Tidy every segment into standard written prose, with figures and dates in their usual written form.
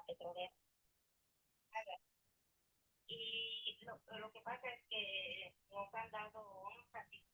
petrolera. Y lo que pasa es que nos han dado unos artículos.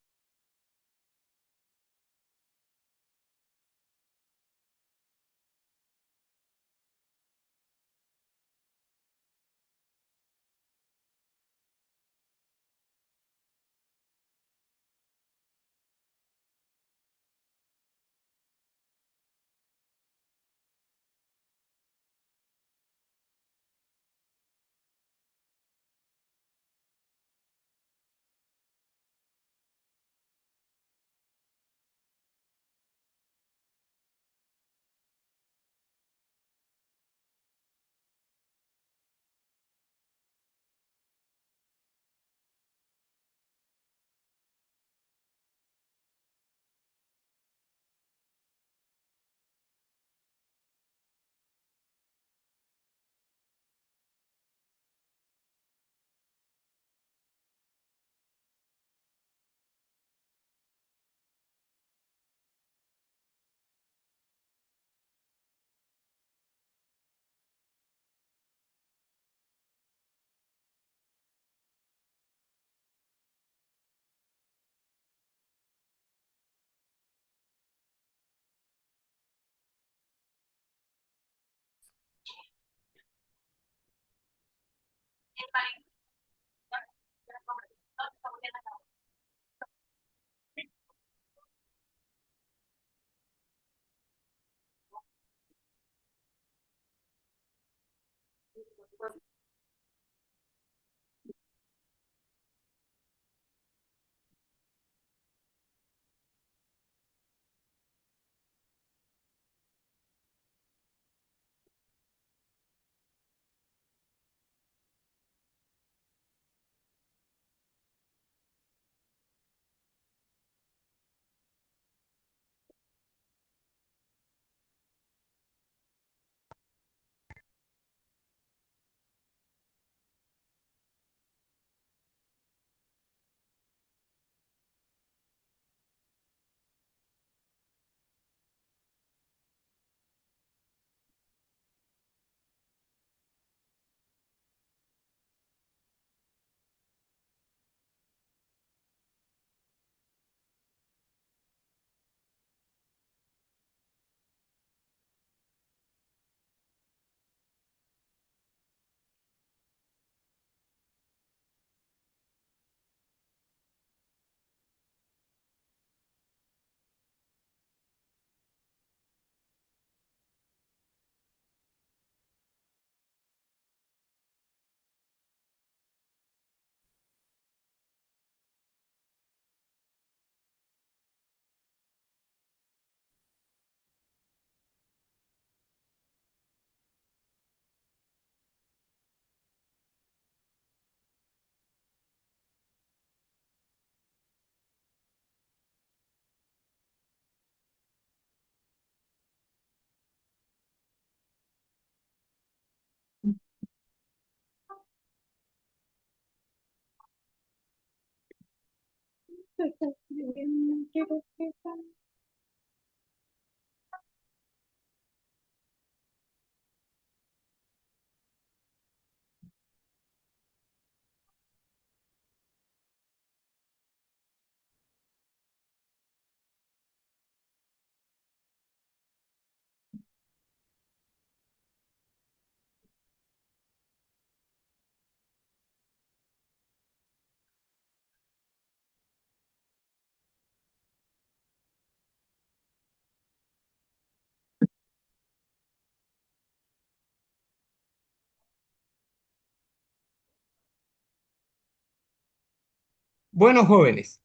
Bueno, jóvenes,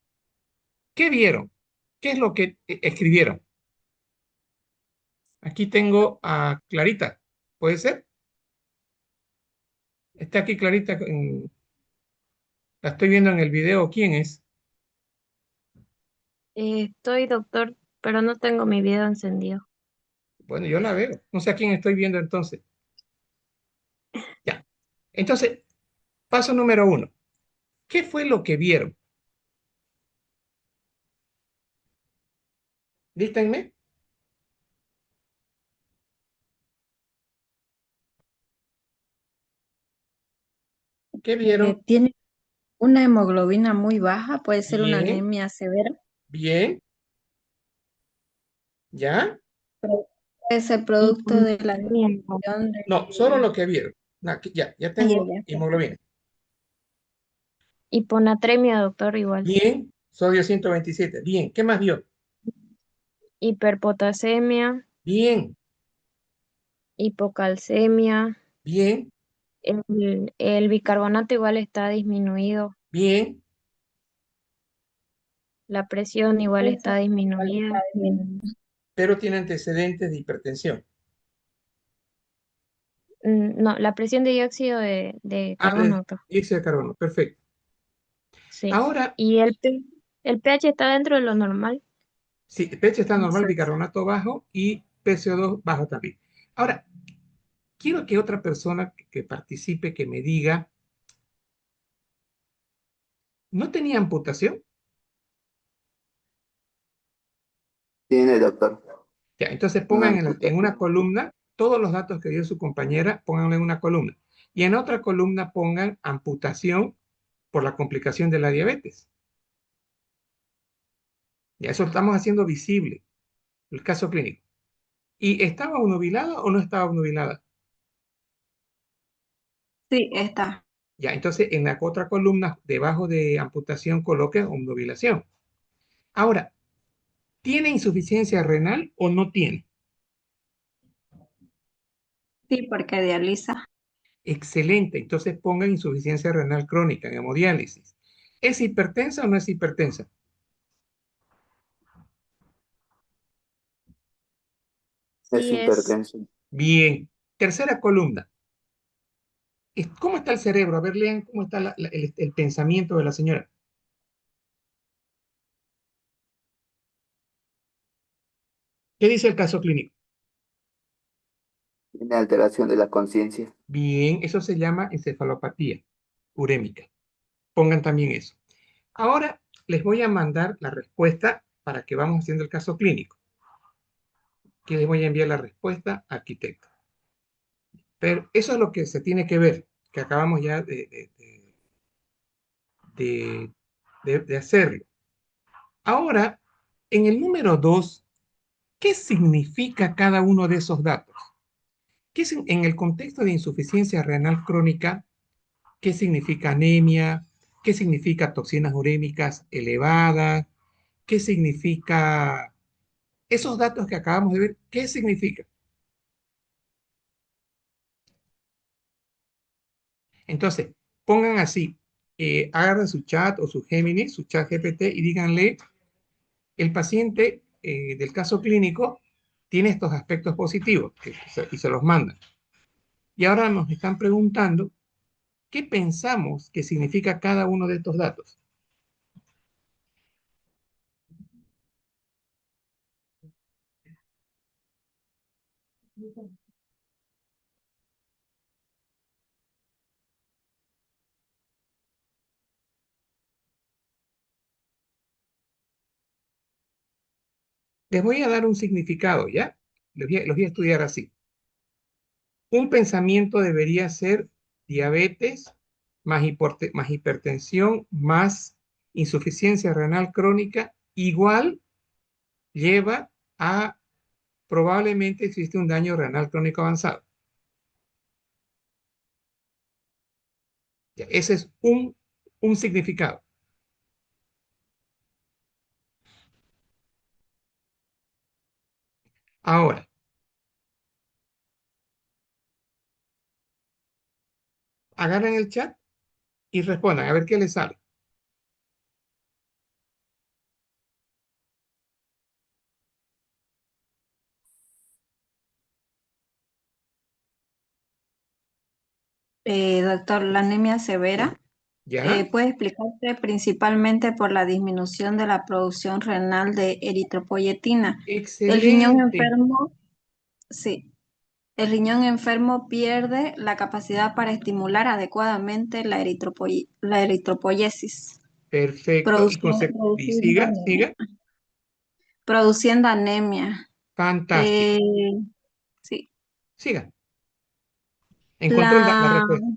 ¿qué vieron? ¿Qué es lo que escribieron? Aquí tengo a Clarita. ¿Puede ser? Está aquí Clarita. La estoy viendo en el video. ¿Quién es? Estoy doctor, pero no tengo mi video encendido. Bueno, yo la veo. No sé a quién estoy viendo entonces. Ya. Entonces, paso número uno. ¿Qué fue lo que vieron? Dístanme. ¿Qué vieron? Tiene una hemoglobina muy baja, puede ser una Bien, anemia severa, bien, ¿ya? pero puede ser producto de la Hiponatremia. disminución No, solo de... lo que vieron. No, ya Ah, ya, tengo ya, perfecto. hemoglobina. Hiponatremia, doctor, igual. Bien, sodio 127. Bien, ¿qué más vio? Hiperpotasemia, Bien, hipocalcemia, bien, el bicarbonato igual está disminuido, bien, la presión igual está Eso igual está disminuida. disminuyendo. pero tiene antecedentes de hipertensión. No, la presión de dióxido de Ah, carbono, doctor. dióxido de carbono, perfecto. Sí. Ahora, Y el pH está dentro de lo normal. sí, pH está normal, Entonces, bicarbonato bajo y PCO2 bajo también. Ahora, quiero que otra persona que participe, que me diga, ¿no tenía amputación? Tiene, doctor. Ya, entonces Una pongan en una amputación. columna todos los datos que dio su compañera, pónganlo en una columna. Y en otra columna pongan amputación por la complicación de la diabetes. Ya, eso lo estamos haciendo visible, el caso clínico. ¿Y estaba obnubilada o no estaba obnubilada? sí, está. Ya, entonces en la otra columna, debajo de amputación, coloquen obnubilación. Ahora, ¿tiene insuficiencia renal o no tiene? Sí, porque dializa. Excelente, entonces pongan insuficiencia renal crónica en hemodiálisis. ¿Es hipertensa o no es hipertensa? Es Sí es. hipertenso. Bien. Tercera columna. ¿Cómo está el cerebro? A ver, lean cómo está el pensamiento de la señora. ¿Qué dice el caso clínico? Tiene alteración de la conciencia. Bien, eso se llama encefalopatía urémica. Pongan también eso. Ahora les voy a mandar la respuesta para que vamos haciendo el caso clínico. Que les voy a enviar la respuesta, arquitecto. Pero eso es lo que se tiene que ver, que acabamos ya de, de hacerlo. Ahora, en el número 2, ¿qué significa cada uno de esos datos? ¿Qué es en el contexto de insuficiencia renal crónica? ¿Qué significa anemia? ¿Qué significa toxinas urémicas elevadas? ¿Qué significa esos datos que acabamos de ver? ¿Qué significa? Entonces, pongan así, agarren su chat o su Gemini, su chat GPT y díganle, el paciente del caso clínico tiene estos aspectos positivos y se los mandan. Y ahora nos están preguntando qué pensamos que significa cada uno de estos datos. Les voy a dar un significado, ¿ya? Los voy a estudiar así. Un pensamiento debería ser diabetes más hipertensión más insuficiencia renal crónica igual lleva a probablemente existe un daño renal crónico avanzado. Ya, ese es un significado. Ahora, agarren el chat y respondan a ver qué les sale. Doctor, la anemia severa ¿Ya? puede explicarse principalmente por la disminución de la producción renal de eritropoyetina. El riñón Excelente. enfermo, sí, el riñón enfermo pierde la capacidad para estimular adecuadamente la eritropoyesis, Perfecto. Y produciendo siga, anemia. siga. Produciendo anemia. Fantástico. Eh, sí. Siga. Encontró la La, respuesta.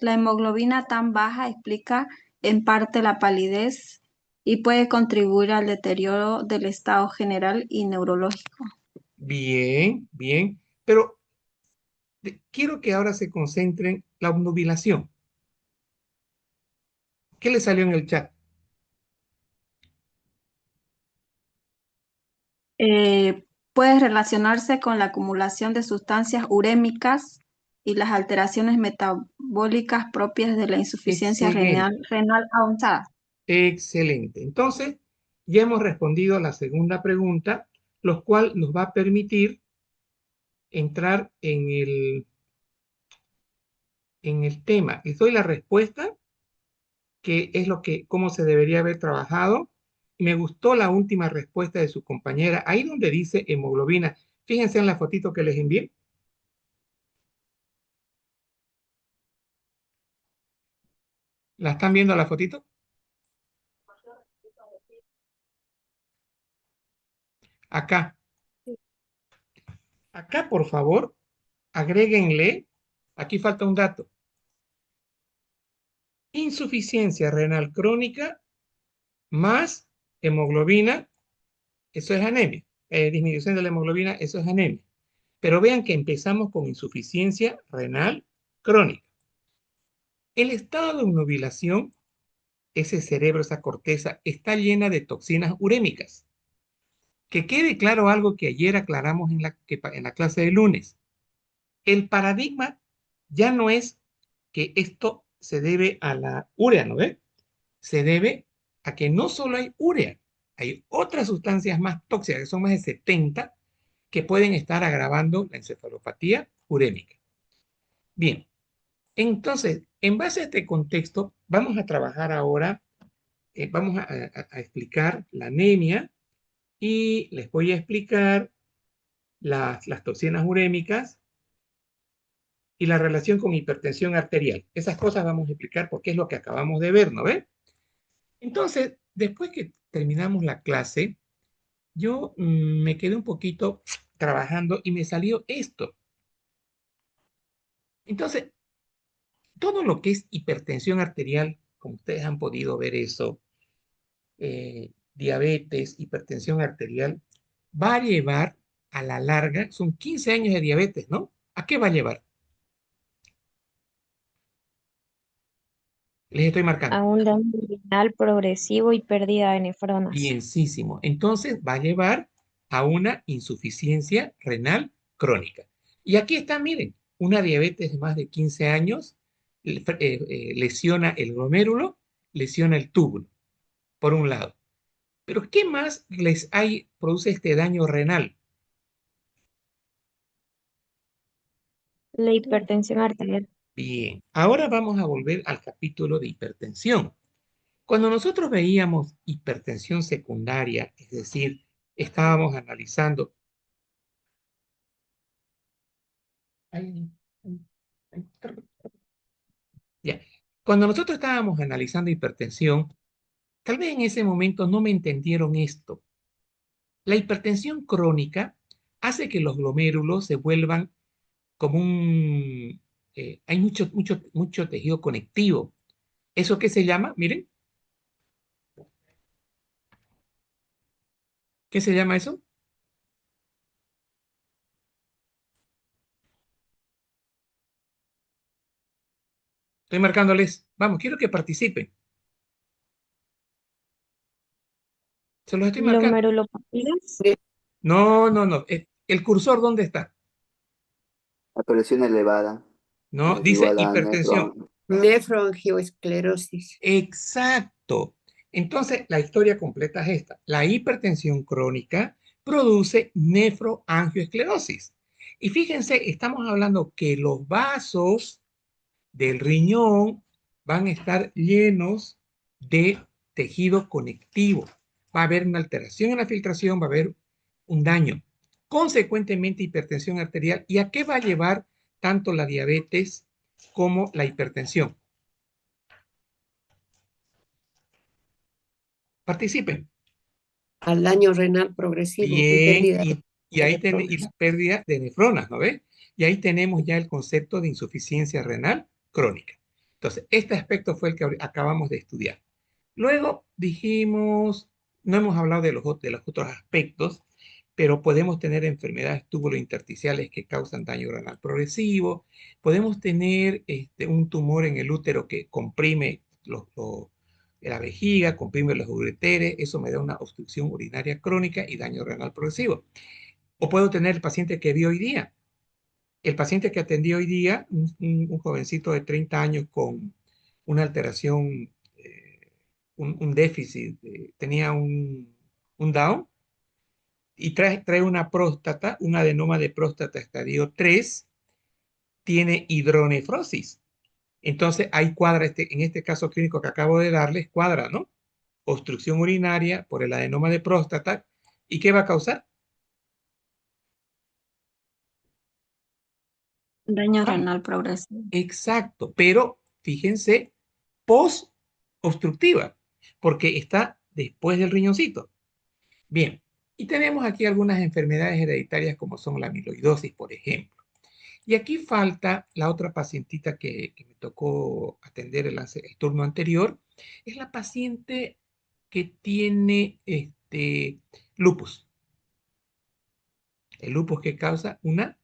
La hemoglobina tan baja explica en parte la palidez y puede contribuir al deterioro del estado general y neurológico. Bien, bien. Pero quiero que ahora se concentren la obnubilación. ¿Qué le salió en el chat? Puede relacionarse con la acumulación de sustancias urémicas y las alteraciones metabólicas propias de la insuficiencia Excelente, renal avanzada. excelente. Entonces, ya hemos respondido a la segunda pregunta, lo cual nos va a permitir entrar en el tema. Les doy la respuesta, que es cómo se debería haber trabajado. Me gustó la última respuesta de su compañera, ahí donde dice hemoglobina. Fíjense en la fotito que les envié. ¿La están viendo la fotito? Acá. Acá, por favor, agréguenle, aquí falta un dato. Insuficiencia renal crónica más hemoglobina, eso es anemia. Disminución de la hemoglobina, eso es anemia. Pero vean que empezamos con insuficiencia renal crónica. El estado de obnubilación, ese cerebro, esa corteza, está llena de toxinas urémicas. Que quede claro algo que ayer aclaramos en la clase de lunes. El paradigma ya no es que esto se debe a la urea, ¿no ve? Se debe a que no solo hay urea, hay otras sustancias más tóxicas, que son más de 70, que pueden estar agravando la encefalopatía urémica. Bien, entonces, en base a este contexto, vamos a trabajar ahora, vamos a explicar la anemia y les voy a explicar las toxinas urémicas y la relación con hipertensión arterial. Esas cosas vamos a explicar porque es lo que acabamos de ver, ¿no ve? Entonces, después que terminamos la clase, yo me quedé un poquito trabajando y me salió esto. Entonces, todo lo que es hipertensión arterial, como ustedes han podido ver eso, diabetes, hipertensión arterial, va a llevar a la larga, son 15 años de diabetes, ¿no? ¿A qué va a llevar? Les estoy marcando. A un daño renal progresivo y pérdida de nefronas. Bienísimo. Entonces va a llevar a una insuficiencia renal crónica. Y aquí está, miren, una diabetes de más de 15 años lesiona el glomérulo, lesiona el túbulo, por un lado. Pero ¿qué más produce este daño renal? La hipertensión arterial. Bien, ahora vamos a volver al capítulo de hipertensión. Cuando nosotros veíamos hipertensión secundaria, es decir, estábamos analizando. Ay, ay, ay, ya. Cuando nosotros estábamos analizando hipertensión, tal vez en ese momento no me entendieron esto. La hipertensión crónica hace que los glomérulos se vuelvan como hay mucho tejido conectivo. ¿Eso qué se llama? Miren, ¿qué se llama eso? Estoy marcándoles. Vamos, quiero que participen. Se los estoy marcando. Glomerulopatías. No, no, no. ¿El cursor dónde está? La presión elevada No, es dice igual a hipertensión. Nefroangioesclerosis. Exacto. Entonces, la historia completa es esta. La hipertensión crónica produce nefroangioesclerosis. Y fíjense, estamos hablando que los vasos del riñón van a estar llenos de tejido conectivo. Va a haber una alteración en la filtración, va a haber un daño. Consecuentemente, hipertensión arterial. ¿Y a qué va a llevar tanto la diabetes como la hipertensión? Participen. Al daño renal progresivo y Bien, pérdida y de ahí tenemos nefronas. pérdida de nefronas, ¿no ve? Y ahí tenemos ya el concepto de insuficiencia renal crónica. Entonces, este aspecto fue el que acabamos de estudiar. Luego dijimos, no hemos hablado de los otros aspectos, pero podemos tener enfermedades túbulo-intersticiales que causan daño renal progresivo, podemos tener un tumor en el útero que comprime la vejiga, comprime los ureteres, eso me da una obstrucción urinaria crónica y daño renal progresivo. O puedo tener el paciente que vi hoy día. El paciente que atendí hoy día, un jovencito de 30 años con una alteración, un déficit, tenía un Down y trae una próstata, un adenoma de próstata estadio 3, tiene hidronefrosis. Entonces, ahí cuadra, en este caso clínico que acabo de darles, cuadra, ¿no? Obstrucción urinaria por el adenoma de próstata. ¿Y qué va a causar? Daño Ah, renal progresivo. exacto, pero fíjense, post-obstructiva, porque está después del riñoncito. Bien, y tenemos aquí algunas enfermedades hereditarias como son la amiloidosis, por ejemplo. Y aquí falta la otra pacientita que me tocó atender el turno anterior, es la paciente que tiene lupus. El lupus que causa una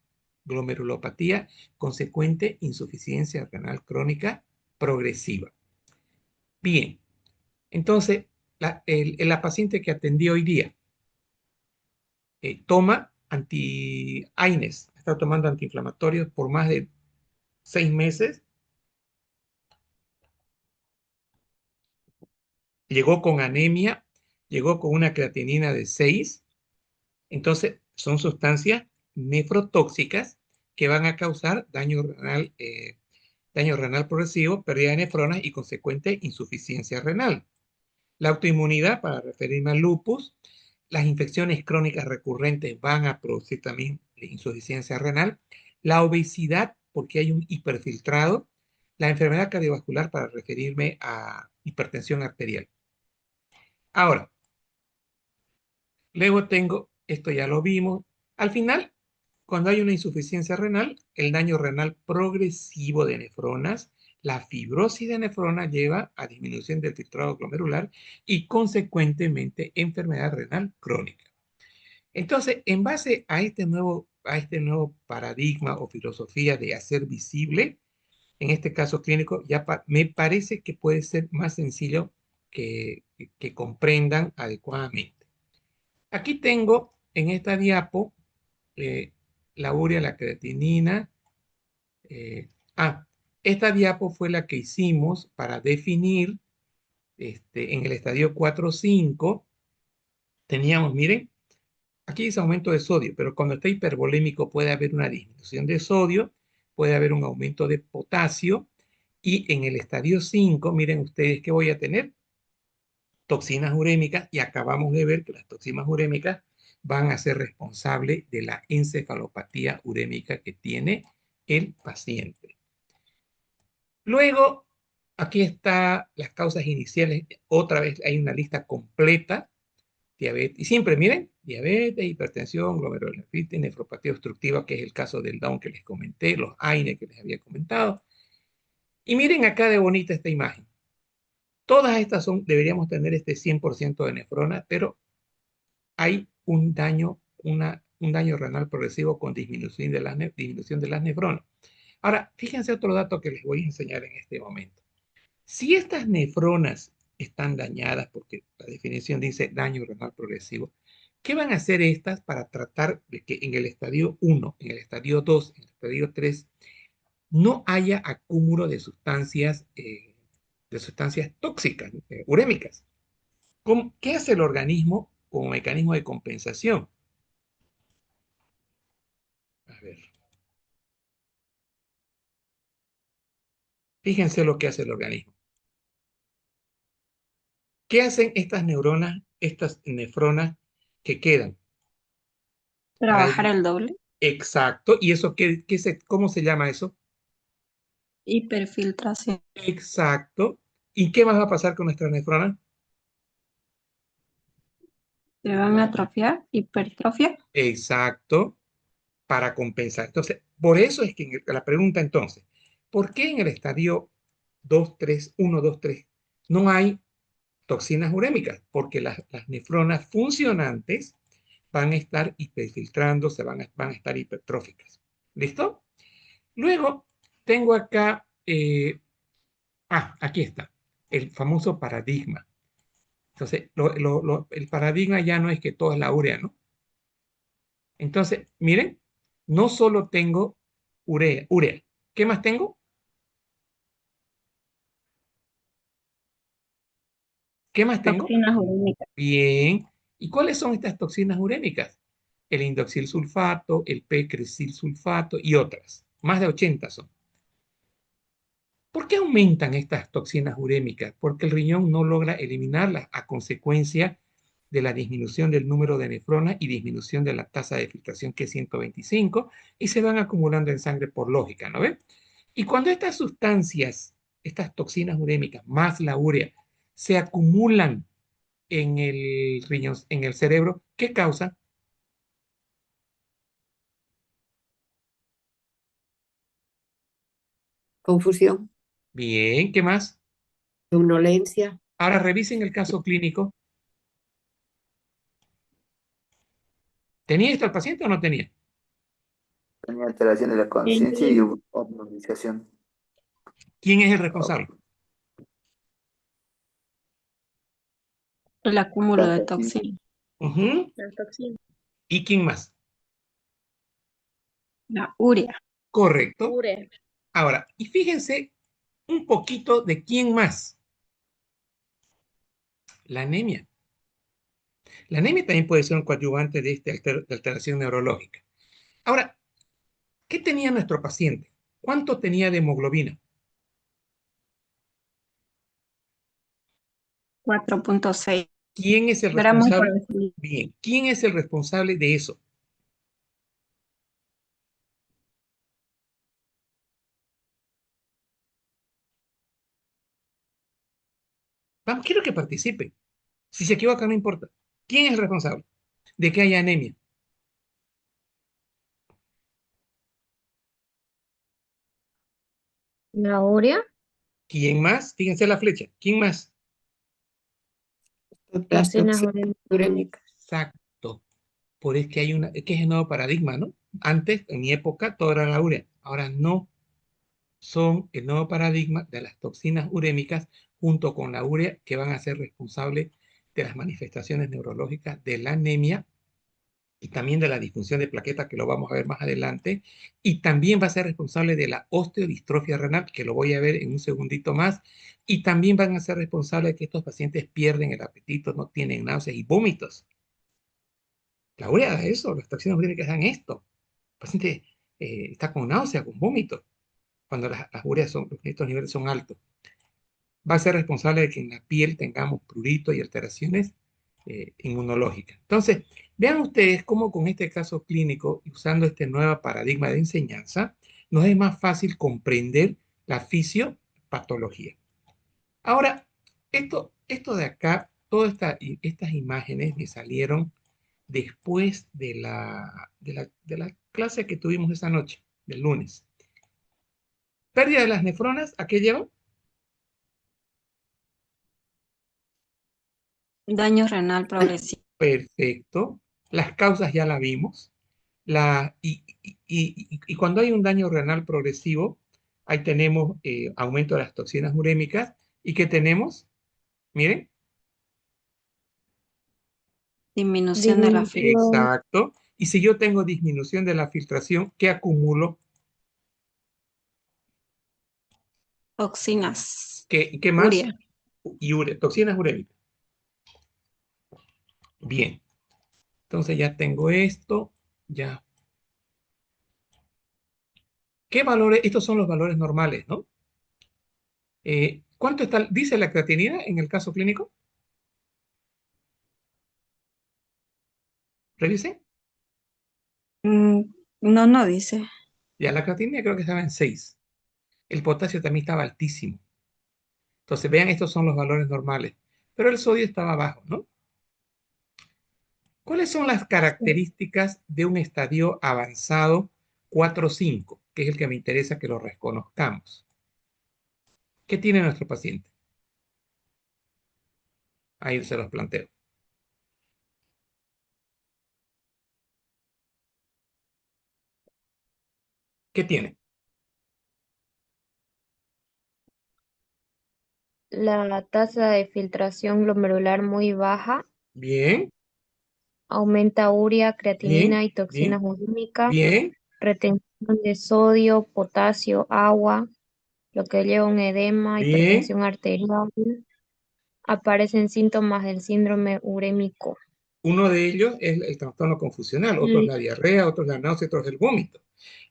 glomerulopatía consecuente insuficiencia renal crónica progresiva. Bien, entonces la paciente que atendí hoy día toma anti-AINES, está tomando antiinflamatorios por más de 6 meses. Llegó con anemia, llegó con una creatinina de 6. Entonces son sustancias nefrotóxicas que van a causar daño renal progresivo, pérdida de nefronas y consecuente insuficiencia renal. La autoinmunidad, para referirme al lupus, las infecciones crónicas recurrentes van a producir también insuficiencia renal, la obesidad, porque hay un hiperfiltrado, la enfermedad cardiovascular, para referirme a hipertensión arterial. Ahora, luego tengo, esto ya lo vimos, al final, cuando hay una insuficiencia renal, el daño renal progresivo de nefronas, la fibrosis de nefronas lleva a disminución del filtrado glomerular y consecuentemente enfermedad renal crónica. Entonces, en base a este nuevo paradigma o filosofía de hacer visible, en este caso clínico, ya me parece que puede ser más sencillo que comprendan adecuadamente. Aquí tengo en esta diapo eh, la urea, la creatinina. eh, ah, esta diapo fue la que hicimos para definir en el estadio 4-5. Teníamos, miren, aquí dice aumento de sodio, pero cuando está hipervolémico puede haber una disminución de sodio, puede haber un aumento de potasio, y en el estadio 5, miren ustedes que voy a tener toxinas urémicas, y acabamos de ver que las toxinas urémicas van a ser responsables de la encefalopatía urémica que tiene el paciente. Luego, aquí están las causas iniciales. Otra vez hay una lista completa. Diabetes, y siempre miren, diabetes, hipertensión, glomerulonefritis, nefropatía obstructiva, que es el caso del Down que les comenté, los AINE que les había comentado. Y miren acá de bonita esta imagen. Todas estas deberíamos tener este 100% de nefrona, pero hay un daño renal progresivo con disminución de las nefronas. Ahora, fíjense otro dato que les voy a enseñar en este momento. Si estas nefronas están dañadas, porque la definición dice daño renal progresivo, ¿qué van a hacer estas para tratar de que en el estadio 1, en el estadio 2, en el estadio 3, no haya acúmulo de sustancias tóxicas, urémicas? ¿Qué hace el organismo como mecanismo de compensación? A ver, fíjense lo que hace el organismo. ¿Qué hacen estas nefronas que quedan? Trabajar el doble. Exacto. ¿Y eso cómo se llama eso? Hiperfiltración. Exacto. ¿Y qué más va a pasar con nuestras nefronas? Se van a atrofiar, hipertrofia. Exacto. Para compensar. Entonces, por eso es que la pregunta entonces, ¿por qué en el estadio 2, 3, 1, 2, 3. No hay toxinas urémicas porque las nefronas funcionantes van a estar hiperfiltrando, van a estar hipertróficas. ¿Listo? Luego tengo acá, aquí está, el famoso paradigma. Entonces, el paradigma ya no es que todo es la urea, ¿no? Entonces, miren, no solo tengo urea. ¿Qué más tengo? ¿Qué más tengo? Toxinas urémicas. Bien. ¿Y cuáles son estas toxinas urémicas? El indoxil sulfato, el p-cresil sulfato y otras. Más de 80 son. ¿Por qué aumentan estas toxinas urémicas? Porque el riñón no logra eliminarlas a consecuencia de la disminución del número de nefronas y disminución de la tasa de filtración, que es 125, y se van acumulando en sangre por lógica, ¿no ven? Y cuando estas sustancias, estas toxinas urémicas, más la urea, se acumulan en el riñón, en el cerebro, ¿qué causa? Confusión, Bien, ¿qué más? somnolencia, Ahora revisen el caso clínico. ¿Tenía esto el paciente o no tenía? Tenía alteración de la conciencia y obnubilación. ¿Quién es el responsable? El acúmulo de Toxina. toxinas. Ujú. La toxina. ¿Y quién más? La urea. Correcto. Urea. Ahora, y fíjense un poquito de quién más. La anemia. La anemia también puede ser un coadyuvante de esta de alteración neurológica. Ahora, ¿qué tenía nuestro paciente? ¿Cuánto tenía de hemoglobina? 4.6 ¿Quién es el gramos por responsable? decilitro. Bien, ¿quién es el responsable de eso? Vamos, quiero que participe. Si se equivoca, no importa. ¿Quién es el responsable de que haya anemia? La urea, ¿Quién más? Fíjense la flecha. ¿Quién más? las toxinas toxinas urémicas. Exacto. Por es que hay una, es que es el nuevo paradigma, ¿no? Antes, en mi época, todo era la urea. Ahora no. Son el nuevo paradigma de las toxinas urémicas junto con la urea que van a ser responsables de las manifestaciones neurológicas de la anemia y también de la disfunción de plaquetas, que lo vamos a ver más adelante, y también va a ser responsable de la osteodistrofia renal, que lo voy a ver en un segundito más, y también van a ser responsables de que estos pacientes pierden el apetito, no tienen náuseas y vómitos. La urea da eso, las toxinas urémicas dan esto. El paciente está con náusea, con vómitos, cuando las ureas son, estos niveles son altos. Va a ser responsable de que en la piel tengamos prurito y alteraciones inmunológicas. Entonces, vean ustedes cómo con este caso clínico, usando este nuevo paradigma de enseñanza, nos es más fácil comprender la fisiopatología. Ahora, esto de acá, todas estas imágenes me salieron después de la clase que tuvimos esa noche, del lunes. Pérdida de las nefronas, ¿a qué lleva? Daño renal progresivo. Perfecto. Las causas ya la vimos. Y cuando hay un daño renal progresivo, ahí tenemos aumento de las toxinas urémicas. ¿Y qué tenemos? Miren, Disminución de la disminución, exacto. Y si yo tengo disminución de la filtración, ¿qué acumulo? toxinas. ¿Qué más? Urea. Toxinas urémicas. Bien. Entonces ya tengo esto. Ya. ¿Qué valores? Estos son los valores normales, ¿no? ¿Cuánto está, dice la creatinina en el caso clínico? Revisen. Mm, no, no dice. Ya la creatinina creo que estaba en 6. El potasio también estaba altísimo. Entonces, vean, estos son los valores normales. Pero el sodio estaba bajo, ¿no? ¿Cuáles son las características de un estadio avanzado 4-5? Que es el que me interesa que lo reconozcamos. ¿Qué tiene nuestro paciente? Ahí se los planteo. ¿Qué tiene? La tasa de filtración glomerular muy baja, Bien, aumenta urea, bien, creatinina y bien, toxinas urímicas, bien, retención de sodio, potasio, agua, lo que lleva a un edema, bien. hipertensión arterial. Aparecen síntomas del síndrome urémico. Uno de ellos es el trastorno confusional, otro es Y la diarrea, otro es la náusea, otro es el vómito.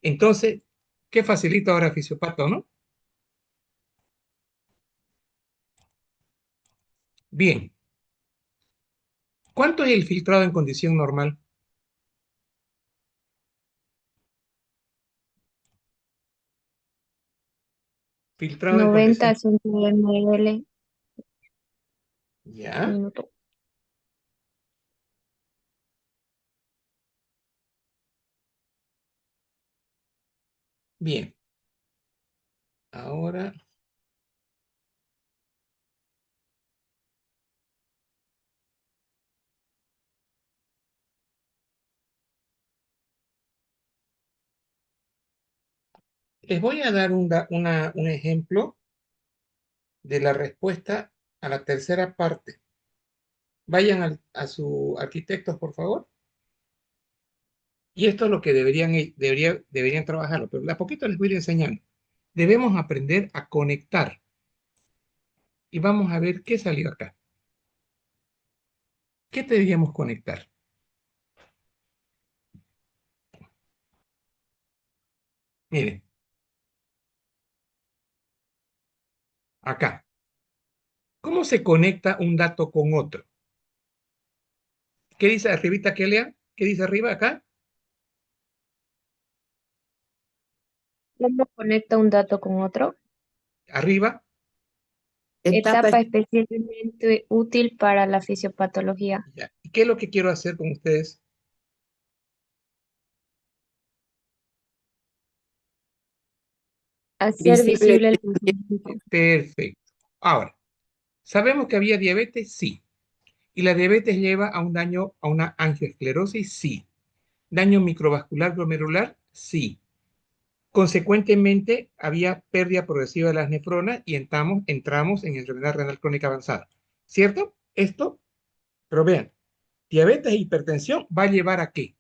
Entonces, ¿qué facilita ahora fisiopato, no? Bien. ¿Cuánto es el filtrado en condición normal? Filtrado en 90 condición. a 100 ml Ya, minuto. bien. Ahora les voy a dar un ejemplo de la respuesta a la tercera parte. Vayan a su arquitectos, por favor. Y esto es lo que deberían trabajarlo, pero de a poquito les voy a ir enseñando. Debemos aprender a conectar y vamos a ver qué salió acá. ¿Qué deberíamos conectar? Miren, acá. ¿Cómo se conecta un dato con otro? ¿Qué dice arribita que lea? ¿Qué dice arriba acá? ¿Cómo conecta un dato con otro? Arriba. Etapa, Etapa especialmente útil para la fisiopatología. Ya. ¿Y qué es lo que quiero hacer con ustedes? Hacer visible. visible el funcionamiento. Perfecto. Ahora, ¿sabemos que había diabetes? Sí. ¿Y la diabetes lleva a un daño, a una angioesclerosis? Sí. ¿Daño microvascular glomerular? Sí. Consecuentemente, había pérdida progresiva de las nefronas y entramos en enfermedad renal crónica avanzada. ¿Cierto? Esto, pero vean, diabetes e hipertensión va a llevar a qué?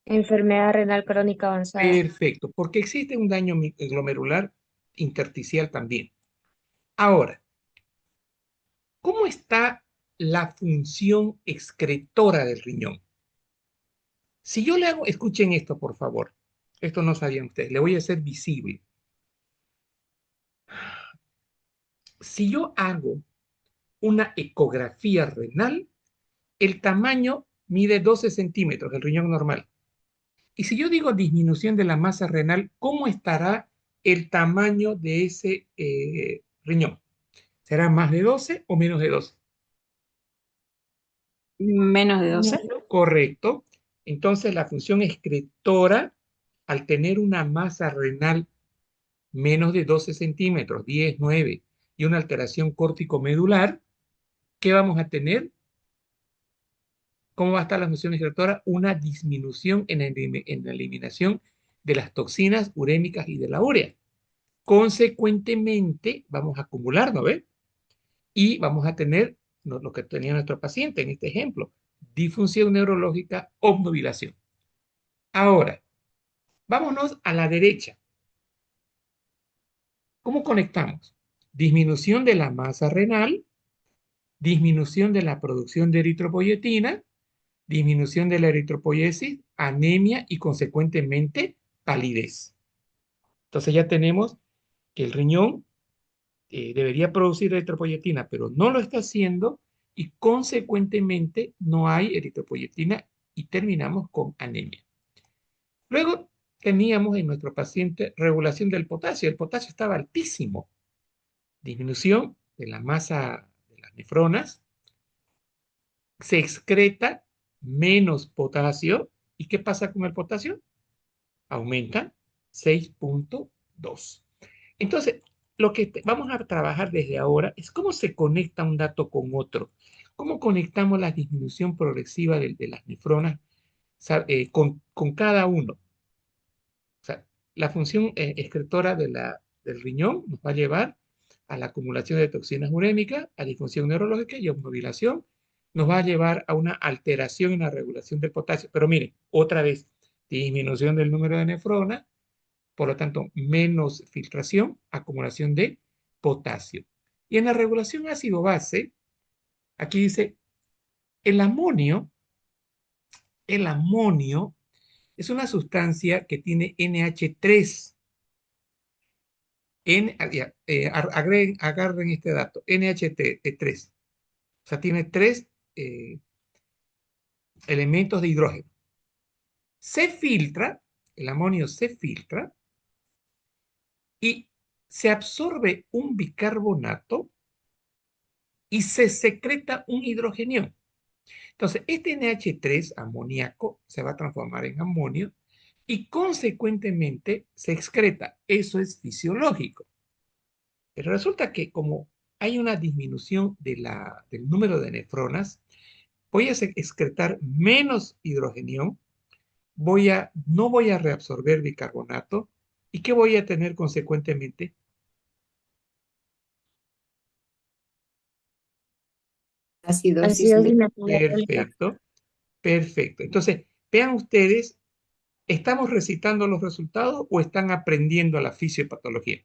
Enfermedad renal crónica avanzada. Perfecto, porque existe un daño glomerular intersticial también. Ahora, ¿cómo está la función excretora del riñón? Si yo le hago, escuchen esto por favor, esto no sabían ustedes, le voy a hacer visible. Si yo hago una ecografía renal, el tamaño mide 12 centímetros, el riñón normal. Y si yo digo disminución de la masa renal, ¿cómo estará el tamaño de ese riñón? ¿Será más de 12 o menos de 12? Menos de 12. Correcto. Entonces, la función excretora, al tener una masa renal menos de 12 centímetros, 10, 9, y una alteración córtico-medular, ¿qué vamos a tener? ¿Cómo va a estar la función excretora? Una disminución en la eliminación de las toxinas urémicas y de la urea. Consecuentemente, vamos a acumular, ¿no ve? Y vamos a tener lo que tenía nuestro paciente en este ejemplo, disfunción neurológica, obnubilación. Ahora, vámonos a la derecha. ¿Cómo conectamos? Disminución de la masa renal, disminución de la producción de eritropoyetina, disminución de la eritropoyesis, anemia y consecuentemente palidez. Entonces ya tenemos que el riñón debería producir eritropoyetina, pero no lo está haciendo y consecuentemente no hay eritropoyetina y terminamos con anemia. Luego teníamos en nuestro paciente regulación del potasio. El potasio estaba altísimo. Disminución de la masa de las nefronas. Se excreta menos potasio. ¿Y qué pasa con el potasio? Aumenta 6,2. 2. Entonces, lo que vamos a trabajar desde ahora es cómo se conecta un dato con otro. Cómo conectamos la disminución progresiva de las nefronas con cada uno. O sea, la función excretora del riñón nos va a llevar a la acumulación de toxinas urémicas, a disfunción neurológica y obnubilación. Nos va a llevar a una alteración en la regulación del potasio. Pero miren, otra vez, disminución del número de nefronas, por lo tanto, menos filtración, acumulación de potasio. Y en la regulación ácido-base, aquí dice, el amonio, el amonio es una sustancia que tiene NH3. Agarren este dato, NH3. O sea, tiene 3 elementos de hidrógeno. Se filtra, el amonio se filtra y se absorbe un bicarbonato y se secreta un hidrogenión. Entonces, este NH3 amoníaco se va a transformar en amonio y consecuentemente se excreta. Eso es fisiológico. Pero resulta que como hay una disminución del número de nefronas, voy a excretar menos hidrogenión, no voy a reabsorber bicarbonato, ¿y qué voy a tener consecuentemente? Acidosis Acidosis metabólica. metabólica. Perfecto, perfecto. Entonces, vean ustedes, ¿estamos recitando los resultados o están aprendiendo la fisiopatología?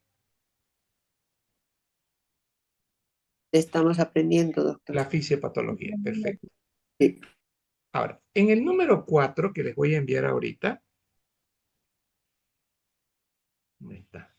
Estamos aprendiendo, doctor. La fisiopatología, perfecto. Sí. Ahora, en el número 4 que les voy a enviar ahorita, ¿dónde está?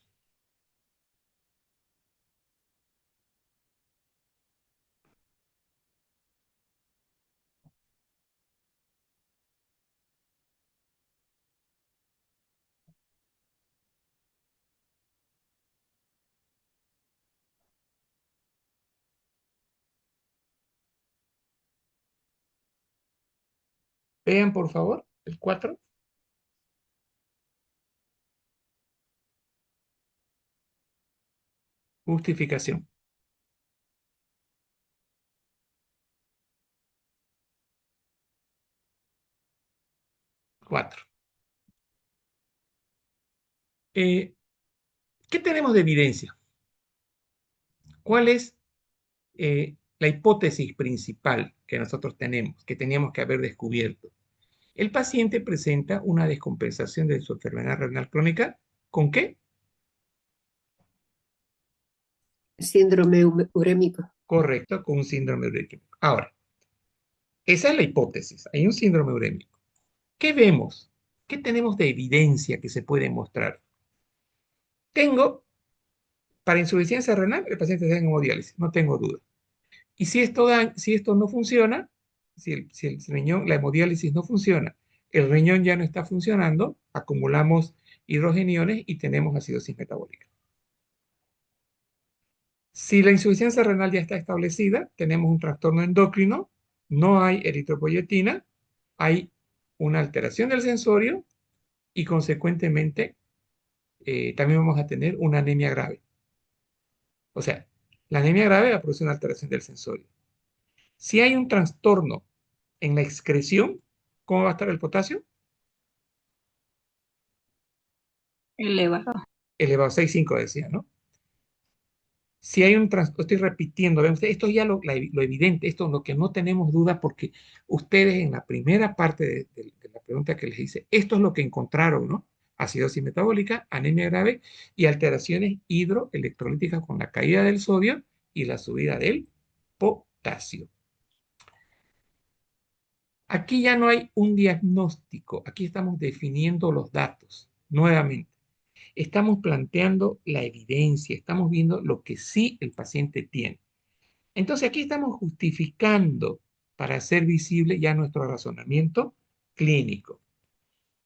Vean, por favor, el 4. Justificación. 4. ¿Qué tenemos de evidencia? ¿Cuál es la hipótesis principal que nosotros tenemos, que teníamos que haber descubierto? El paciente presenta una descompensación de su enfermedad renal crónica. ¿Con qué? Síndrome urémico. Correcto, con un síndrome urémico. Ahora, esa es la hipótesis. Hay un síndrome urémico. ¿Qué vemos? ¿Qué tenemos de evidencia que se puede mostrar? Tengo, para insuficiencia renal, el paciente está en hemodiálisis, no tengo duda. Y si esto no funciona, si el riñón, la hemodiálisis no funciona, el riñón ya no está funcionando, acumulamos hidrogeniones y tenemos acidosis metabólica. Si la insuficiencia renal ya está establecida, tenemos un trastorno endocrino, no hay eritropoyetina, hay una alteración del sensorio y consecuentemente también vamos a tener una anemia grave. O sea, la anemia grave va a producir una alteración del sensorio. Si hay un trastorno en la excreción, ¿cómo va a estar el potasio? Elevado. Elevado, 6,5 decía, ¿no? Si hay un trastorno, estoy repitiendo, ¿ven ustedes? Esto es ya lo evidente, esto es lo que no tenemos duda porque ustedes en la primera parte de la pregunta que les hice, esto es lo que encontraron, ¿no? Acidosis metabólica, anemia grave y alteraciones hidroelectrolíticas con la caída del sodio y la subida del potasio. Aquí ya no hay un diagnóstico, aquí estamos definiendo los datos nuevamente. Estamos planteando la evidencia, estamos viendo lo que sí el paciente tiene. Entonces aquí estamos justificando para hacer visible ya nuestro razonamiento clínico.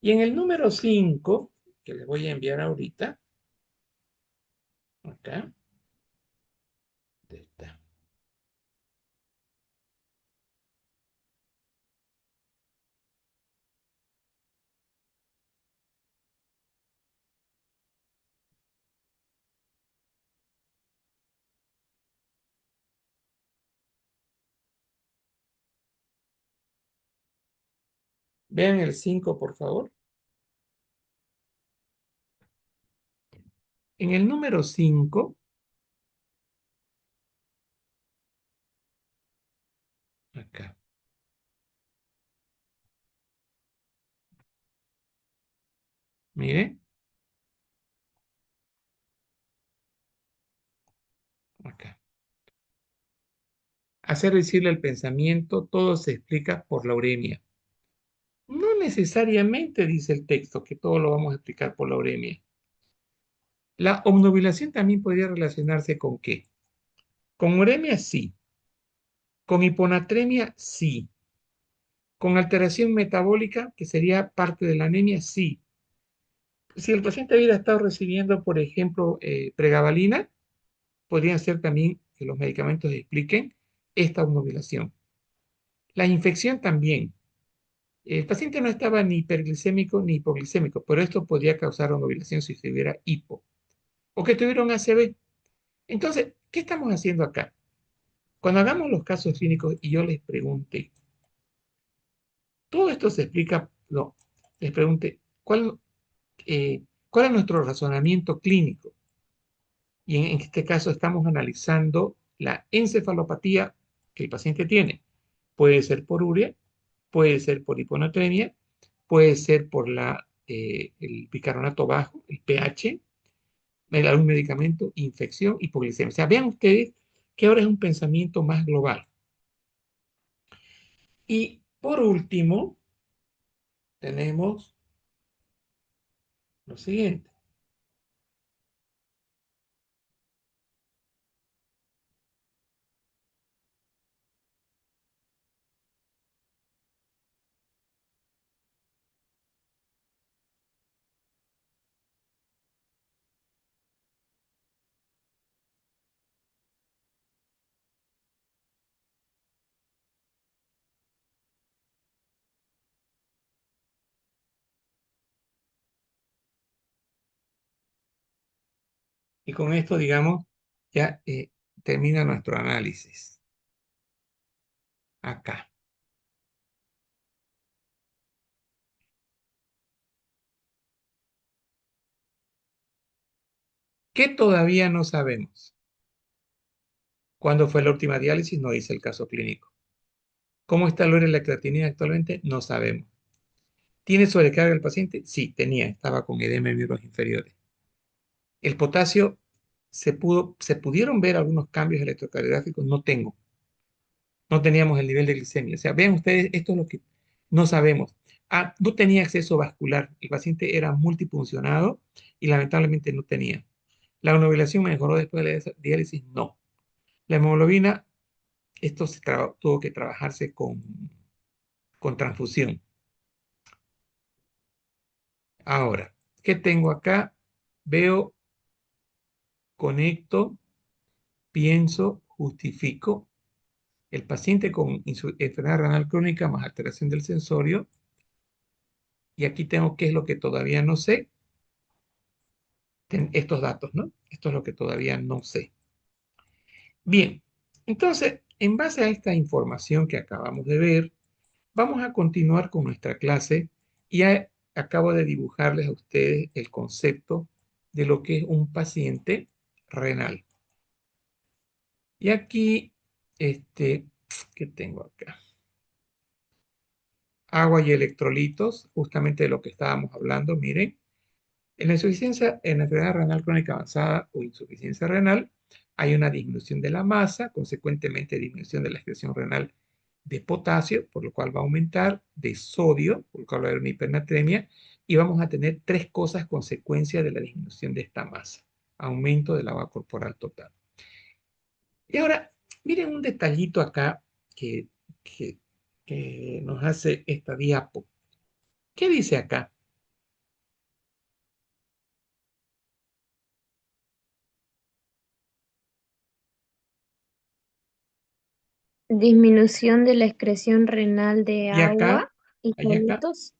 Y en el número 5, que les voy a enviar ahorita, acá, ¿dónde está? Vean el 5, por favor. En el número 5, acá, miren, acá. Hacer visible el pensamiento, todo se explica por la uremia. No necesariamente dice el texto que todo lo vamos a explicar por la uremia. La obnubilación también podría relacionarse con ¿qué? Con uremia, sí. Con hiponatremia, sí. Con alteración metabólica, que sería parte de la anemia, sí. Si el paciente hubiera estado recibiendo, por ejemplo, pregabalina, podrían ser también que los medicamentos expliquen esta obnubilación. La infección también. El paciente no estaba ni hiperglicémico ni hipoglicémico, pero esto podría causar obnubilación si tuviera hipo. O que tuviera un ACV. Entonces, ¿qué estamos haciendo acá? Cuando hagamos los casos clínicos y yo les pregunte, todo esto se explica, no, les pregunte, ¿cuál es nuestro razonamiento clínico? Y en este caso estamos analizando la encefalopatía que el paciente tiene. Puede ser por urea, puede ser por hiponatremia, puede ser por el bicarbonato bajo, el pH, algún medicamento, infección, hipoglicemia. O sea, vean ustedes que ahora es un pensamiento más global. Y por último, tenemos lo siguiente. Y con esto, digamos, ya termina nuestro análisis. Acá. ¿Qué todavía no sabemos? ¿Cuándo fue la última diálisis? No dice el caso clínico. ¿Cómo está la creatinina actualmente? No sabemos. ¿Tiene sobrecarga el paciente? Sí, tenía, estaba con edema en miembros inferiores. El potasio, se pudieron ver algunos cambios electrocardiográficos, no tengo. No teníamos el nivel de glicemia. O sea, vean ustedes, esto es lo que no sabemos. Ah, no tenía acceso vascular. El paciente era multipuncionado y lamentablemente no tenía. ¿La obnubilación mejoró después de la diálisis? No. La hemoglobina, esto tuvo que trabajarse con transfusión. Ahora, ¿qué tengo acá? Veo, conecto, pienso, justifico. El paciente con enfermedad renal crónica más alteración del sensorio. Y aquí tengo qué es lo que todavía no sé. Estos datos, ¿no? Esto es lo que todavía no sé. Bien, entonces, en base a esta información que acabamos de ver, vamos a continuar con nuestra clase y acabo de dibujarles a ustedes el concepto de lo que es un paciente renal. Y aquí, ¿qué tengo acá? Agua y electrolitos, justamente de lo que estábamos hablando, miren. En la enfermedad renal crónica avanzada o insuficiencia renal, hay una disminución de la masa, consecuentemente disminución de la excreción renal de potasio, por lo cual va a aumentar, de sodio, por lo cual va a haber una hipernatremia, y vamos a tener tres cosas consecuencia de la disminución de esta masa. Aumento del agua corporal total. Y ahora, miren un detallito acá que, que, que nos hace esta diapo. ¿Qué dice acá? Disminución de la excreción renal de Y acá, agua y y acá. solitos.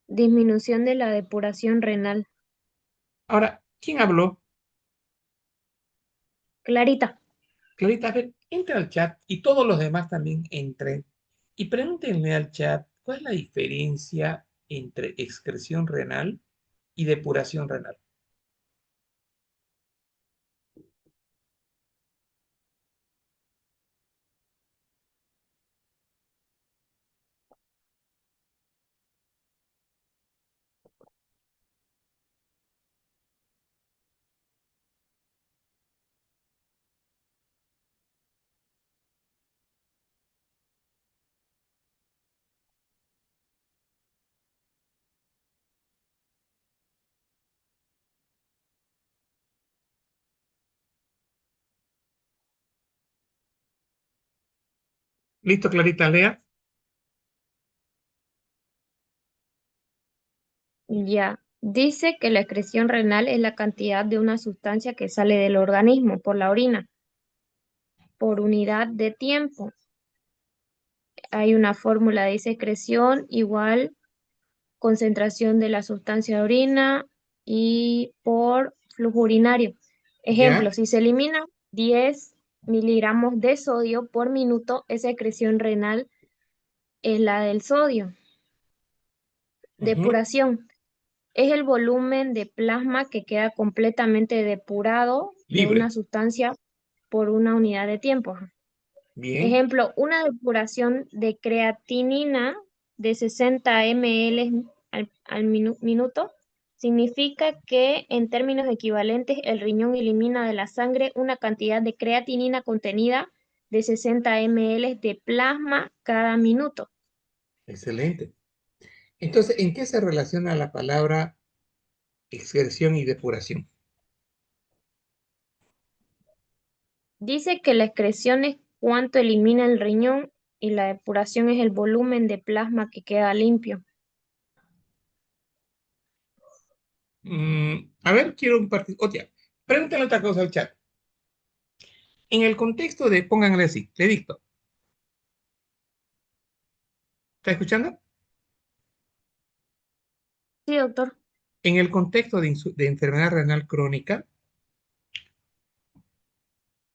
Disminución de la depuración renal. Ahora, ¿quién habló? Clarita. Clarita, a ver, entra al chat y todos los demás también entren y pregúntenle al chat ¿cuál es la diferencia entre excreción renal y depuración renal? ¿Listo, Clarita, Lea? Ya. Dice que la excreción renal es la cantidad de una sustancia que sale del organismo por la orina por unidad de tiempo. Hay una fórmula de secreción igual concentración de la sustancia de orina y por flujo urinario. ¿Ya? Ejemplo, si se elimina 10 miligramos de sodio por minuto, esa excreción renal es la del sodio. Ujú. Depuración es el volumen de plasma que queda completamente depurado de una Libre. sustancia por una unidad de tiempo. Bien. Ejemplo, una depuración de creatinina de 60 ml al minuto significa que en términos equivalentes el riñón elimina de la sangre una cantidad de creatinina contenida de 60 ml de plasma cada minuto. Excelente. Entonces, ¿en qué se relaciona la palabra excreción y depuración? Dice que la excreción es cuánto elimina el riñón y la depuración es el volumen de plasma que queda limpio. A ver, quiero un partido. Oye, pregúntale otra cosa al chat. En el contexto de, pónganle así, le dicto. ¿Está escuchando? Sí, doctor. En el contexto de enfermedad renal crónica,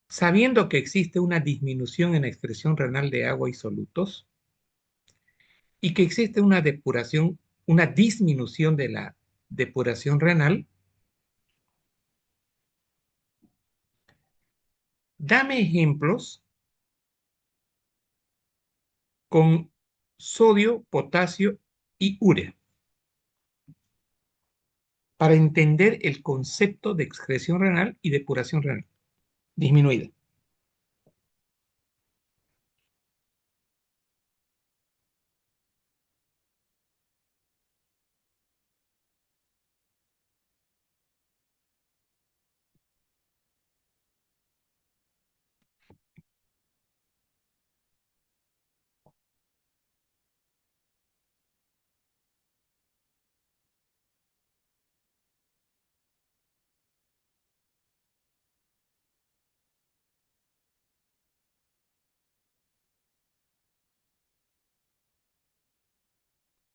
sabiendo que existe una disminución en la excreción renal de agua y solutos y que existe una depuración, una disminución de la depuración renal, dame ejemplos con sodio, potasio y urea para entender el concepto de excreción renal y depuración renal disminuida.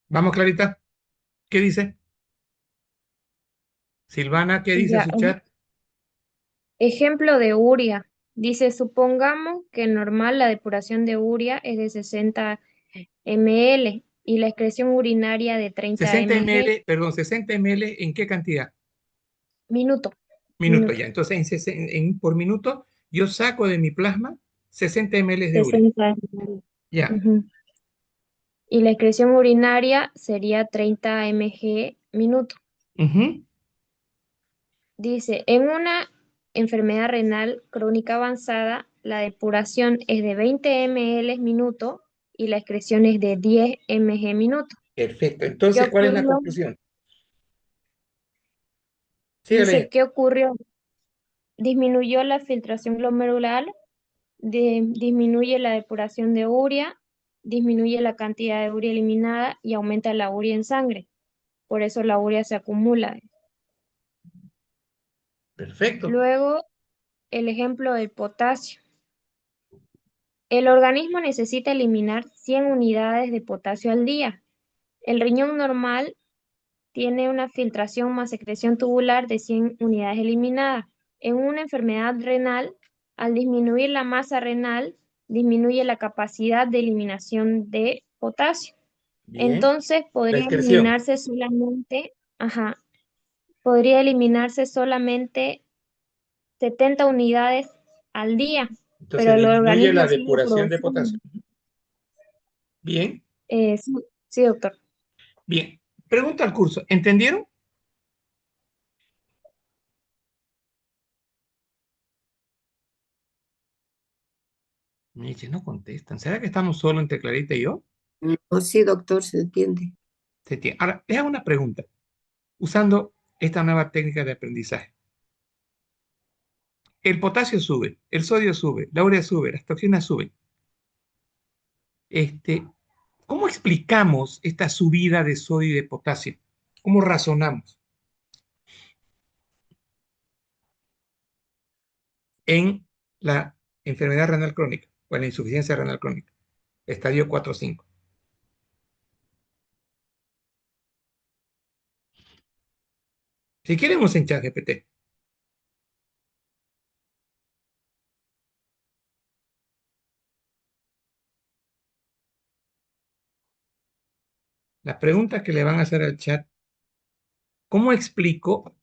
Vamos, Clarita, ¿qué dice? Silvana, ¿qué dice Ya, su chat? ejemplo de urea. Dice, supongamos que normal la depuración de urea es de 60 ml y la excreción urinaria de 30 60 mg ml, perdón, 60 ml, ¿en qué cantidad? minuto, Minuto minuto. ya. Entonces, por minuto, yo saco de mi plasma 60 ml de urea. 60 ml. Ya. Ujú. Y la excreción urinaria sería 30 mg minuto. Ujú. Dice, en una enfermedad renal crónica avanzada, la depuración es de 20 ml minuto y la excreción es de 10 mg minuto. Perfecto. ¿Qué Entonces, ¿cuál es la ocurrió? conclusión? Dice, Síguele. ¿qué ocurrió? Disminuyó la filtración glomerular, disminuye la depuración de urea, disminuye la cantidad de urea eliminada y aumenta la urea en sangre. Por eso la urea se acumula. Perfecto. Luego, el ejemplo del potasio. El organismo necesita eliminar 100 unidades de potasio al día. El riñón normal tiene una filtración más secreción tubular de 100 unidades eliminadas. En una enfermedad renal, al disminuir la masa renal, disminuye la capacidad de eliminación de potasio. Bien. Entonces La excreción. podría eliminarse solamente 70 unidades al día, pero Entonces el disminuye organismo la sigue depuración de produciendo. potasio. Bien, Sí, sí, doctor. bien. Pregunta al curso. ¿Entendieron? Miche, no contestan. ¿Será que estamos solo entre Clarita y yo? No, sí, doctor, se entiende. Ahora, les hago una pregunta. Usando esta nueva técnica de aprendizaje. El potasio sube, el sodio sube, la urea sube, las toxinas suben. Este, ¿Cómo explicamos esta subida de sodio y de potasio? ¿Cómo razonamos en la enfermedad renal crónica o en la insuficiencia renal crónica? Estadio 4 o 5. Si queremos en ChatGPT, la pregunta que le van a hacer al chat, ¿cómo explico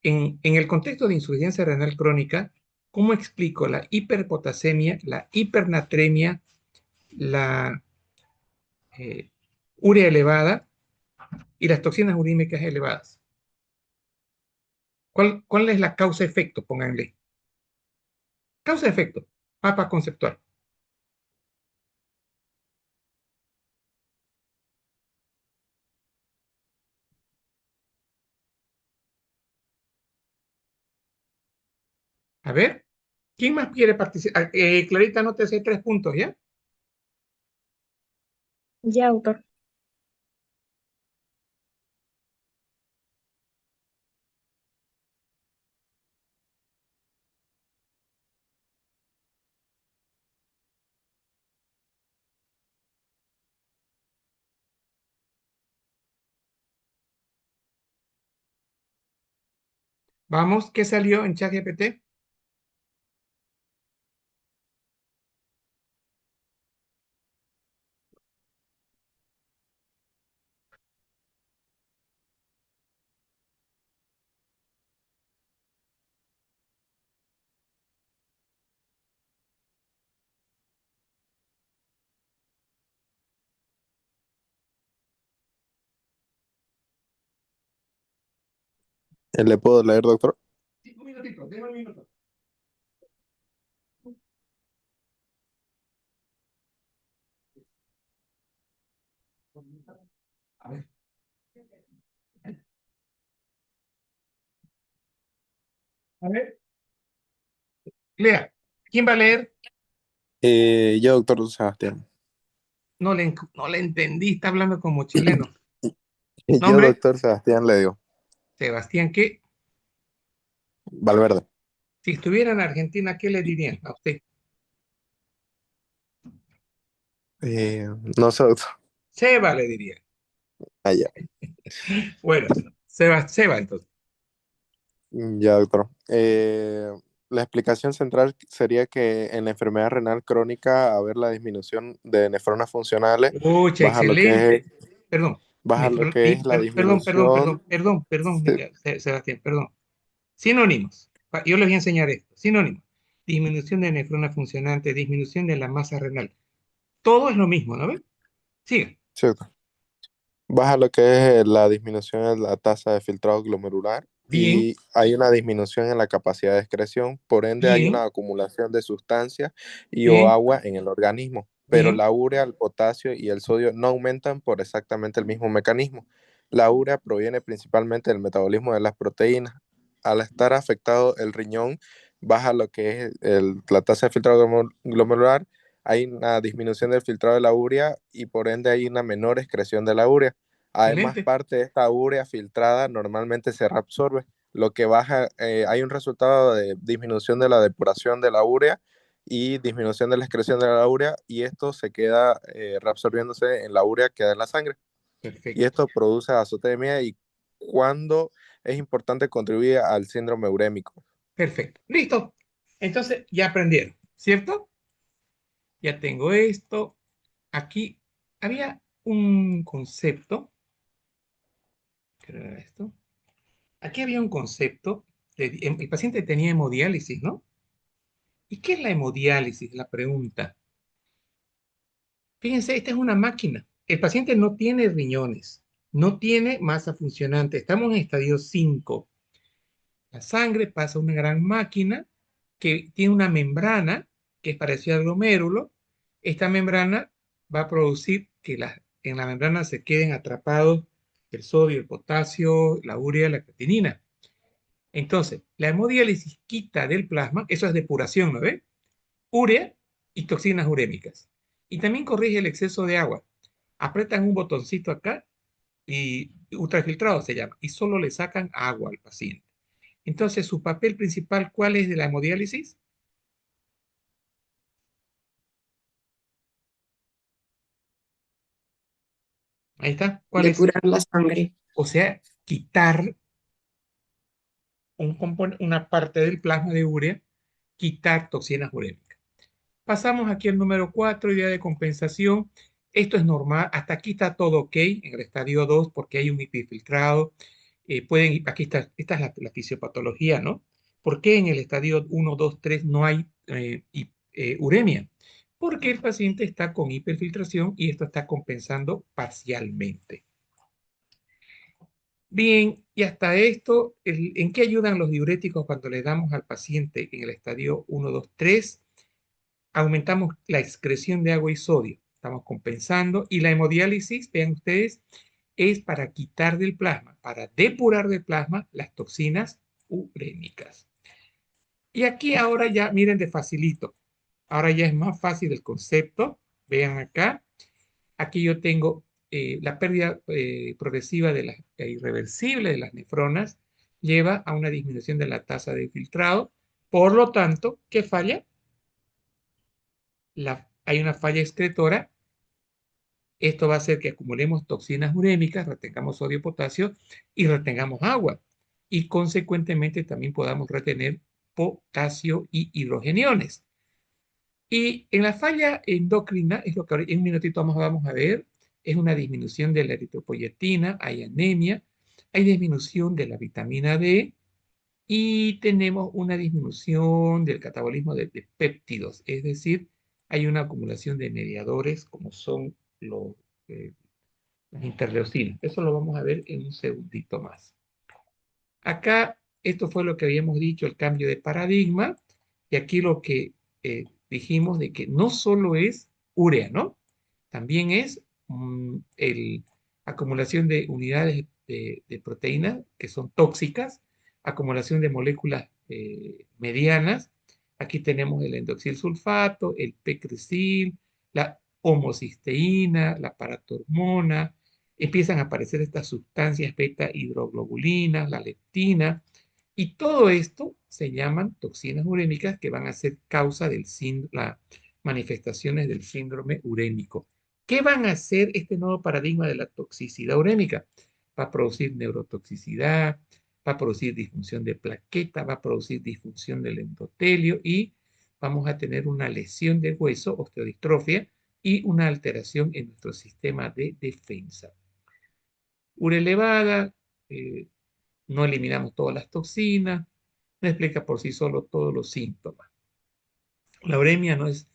en el contexto de insuficiencia renal crónica, cómo explico la hiperpotasemia, la hipernatremia, la urea elevada y las toxinas urímicas elevadas? ¿Cuál es la causa-efecto? Pónganle. Causa-efecto, mapa conceptual. A ver, ¿quién más quiere participar? Clarita, anótese 3 puntos, ¿ya? Ya, doctor. Vamos, ¿qué salió en ChatGPT? ¿Le puedo leer, doctor? Sí, un minutito, déjame un minuto. A ver. A ver, lea. ¿Quién va a leer? Yo, doctor Sebastián. No le entendí, está hablando como chileno. Yo, Nombre, doctor Sebastián, le digo. Sebastián, ¿qué? Valverde. Si estuviera en Argentina, ¿qué le dirían a usted? Eh, no sé, doctor. Seba le diría. Ya. Bueno, Seba entonces. Ya, doctor. La explicación central sería que en la enfermedad renal crónica, a ver la disminución de nefronas funcionales, Pucha, baja lo que excelente. es, Perdón, baja lo que es la disminución. Sí, Sebastián, perdón. Sinónimos. Yo les voy a enseñar esto. Sinónimos. Disminución de nefrona funcionante, disminución de la masa renal. Todo es lo mismo, ¿no ven? Siga. sí, doctor. Baja lo que es la disminución de la tasa de filtrado glomerular Bien, y hay una disminución en la capacidad de excreción, por ende hay bien, una acumulación de sustancias y o bien, agua en el organismo, pero bien. la urea, el potasio y el sodio no aumentan por exactamente el mismo mecanismo. La urea proviene principalmente del metabolismo de las proteínas. Al estar afectado el riñón, baja lo que es la tasa de filtrado glomerular, hay una disminución del filtrado de la urea y por ende hay una menor excreción de la urea. Además, Excelente. parte de esta urea filtrada normalmente se reabsorbe, lo que baja, hay un resultado de disminución de la depuración de la urea y disminución de la excreción de la urea y esto se queda reabsorbiéndose en la urea que da en la sangre. Y Perfecto. esto produce azotemia y cuando es importante contribuir al síndrome urémico. Perfecto. Listo. Entonces ya aprendieron, ¿cierto? Ya tengo esto. Aquí había un concepto, ¿qué era esto? Aquí había un concepto, el paciente tenía hemodiálisis, ¿no? ¿Y qué es la hemodiálisis? La pregunta. Fíjense, esta es una máquina. El paciente no tiene riñones, no tiene masa funcionante. Estamos en estadio 5. La sangre pasa a una gran máquina que tiene una membrana que es parecida al glomérulo. Esta membrana va a producir que en la membrana se queden atrapados el sodio, el potasio, la urea, la creatinina. Entonces, la hemodiálisis quita del plasma, eso es depuración, ¿no ve? Urea y toxinas urémicas. Y también corrige el exceso de agua. Apretan un botoncito acá y ultrafiltrado se llama, y solo le sacan agua al paciente. Entonces, su papel principal, ¿cuál es de la hemodiálisis? Ahí está. ¿Cuál es? Depurar la sangre. O sea, quitar una parte del plasma de urea, quitar toxinas urémicas. Pasamos aquí al número 4, idea de compensación. Esto es normal, hasta aquí está todo ok en el estadio 2 porque hay un hiperfiltrado. Aquí está, esta es la fisiopatología, ¿no? ¿Por qué en el estadio 1, 2, 3 no hay uremia? Porque el paciente está con hiperfiltración y esto está compensando parcialmente. Bien, y hasta esto, ¿en qué ayudan los diuréticos cuando le damos al paciente en el estadio 1, 2, 3? Aumentamos la excreción de agua y sodio, estamos compensando, y la hemodiálisis, vean ustedes, es para quitar del plasma, para depurar del plasma las toxinas urémicas. Y aquí ahora ya, miren de facilito, ahora ya es más fácil el concepto, vean acá, aquí yo tengo la pérdida progresiva irreversible de las nefronas, lleva a una disminución de la tasa de filtrado, por lo tanto, ¿qué falla? Hay una falla excretora. Esto va a hacer que acumulemos toxinas urémicas, retengamos sodio, potasio y retengamos agua. Y consecuentemente también podamos retener potasio y hidrogeniones. Y en la falla endocrina, es lo que en un minutito más vamos a ver, es una disminución de la eritropoyetina, hay anemia, hay disminución de la vitamina D y tenemos una disminución del catabolismo de péptidos, es decir, hay una acumulación de mediadores como son eh, las interleucinas. Eso lo vamos a ver en un segundito más. Acá, esto fue lo que habíamos dicho, el cambio de paradigma, y aquí lo que dijimos de que no solo es urea, ¿no? También es acumulación de unidades de proteínas que son tóxicas, acumulación de moléculas medianas. Aquí tenemos el endoxil sulfato, el pecresil, la homocisteína, la paratormona. Empiezan a aparecer estas sustancias beta hidroglobulinas, la leptina, y todo esto se llaman toxinas urémicas que van a ser causa de las manifestaciones del síndrome urémico. ¿Qué van a hacer este nuevo paradigma de la toxicidad urémica? Va a producir neurotoxicidad, va a producir disfunción de plaqueta, va a producir disfunción del endotelio y vamos a tener una lesión del hueso, osteodistrofia, y una alteración en nuestro sistema de defensa. Urea elevada, no eliminamos todas las toxinas, no explica por sí solo todos los síntomas. La uremia no es,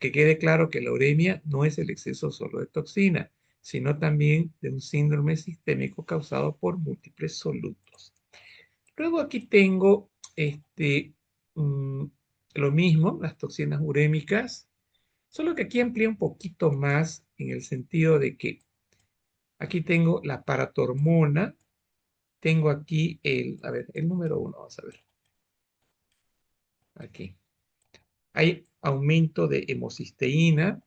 que quede claro que la uremia no es el exceso solo de toxina, sino también de un síndrome sistémico causado por múltiples solutos. Luego aquí tengo mm, lo mismo, las toxinas urémicas, solo que aquí amplía un poquito más en el sentido de que aquí tengo la paratormona, tengo aquí el número 1, vamos a ver, aquí. Hay aumento de hemocisteína.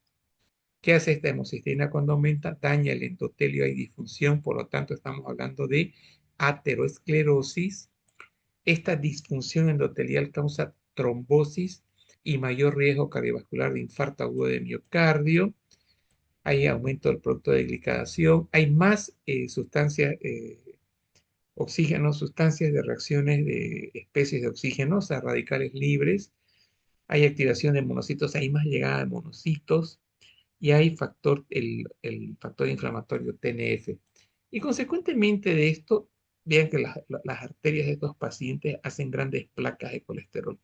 ¿Qué hace esta hemocisteína cuando aumenta? Daña el endotelio, hay disfunción, por lo tanto estamos hablando de aterosclerosis. Esta disfunción endotelial causa trombosis y mayor riesgo cardiovascular de infarto agudo de miocardio. Hay aumento del producto de glicadación. Hay más sustancias, oxígeno, sustancias de reacciones de especies de oxígeno, o sea, radicales libres. Hay activación de monocitos, hay más llegada de monocitos. y hay el factor inflamatorio TNF. Y consecuentemente de esto, vean que las arterias de estos pacientes hacen grandes placas de colesterol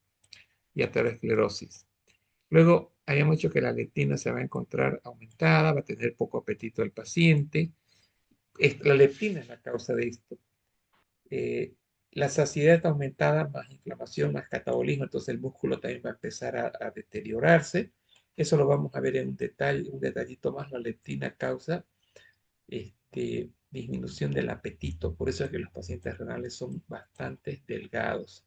y aterosclerosis. Luego, habíamos dicho que la leptina se va a encontrar aumentada, va a tener poco apetito el paciente. La leptina es la causa de esto. Eh, la saciedad está aumentada, más inflamación, más catabolismo, entonces el músculo también va a empezar a deteriorarse. Eso lo vamos a ver en un detallito más. La leptina causa disminución del apetito, por eso es que los pacientes renales son bastante delgados.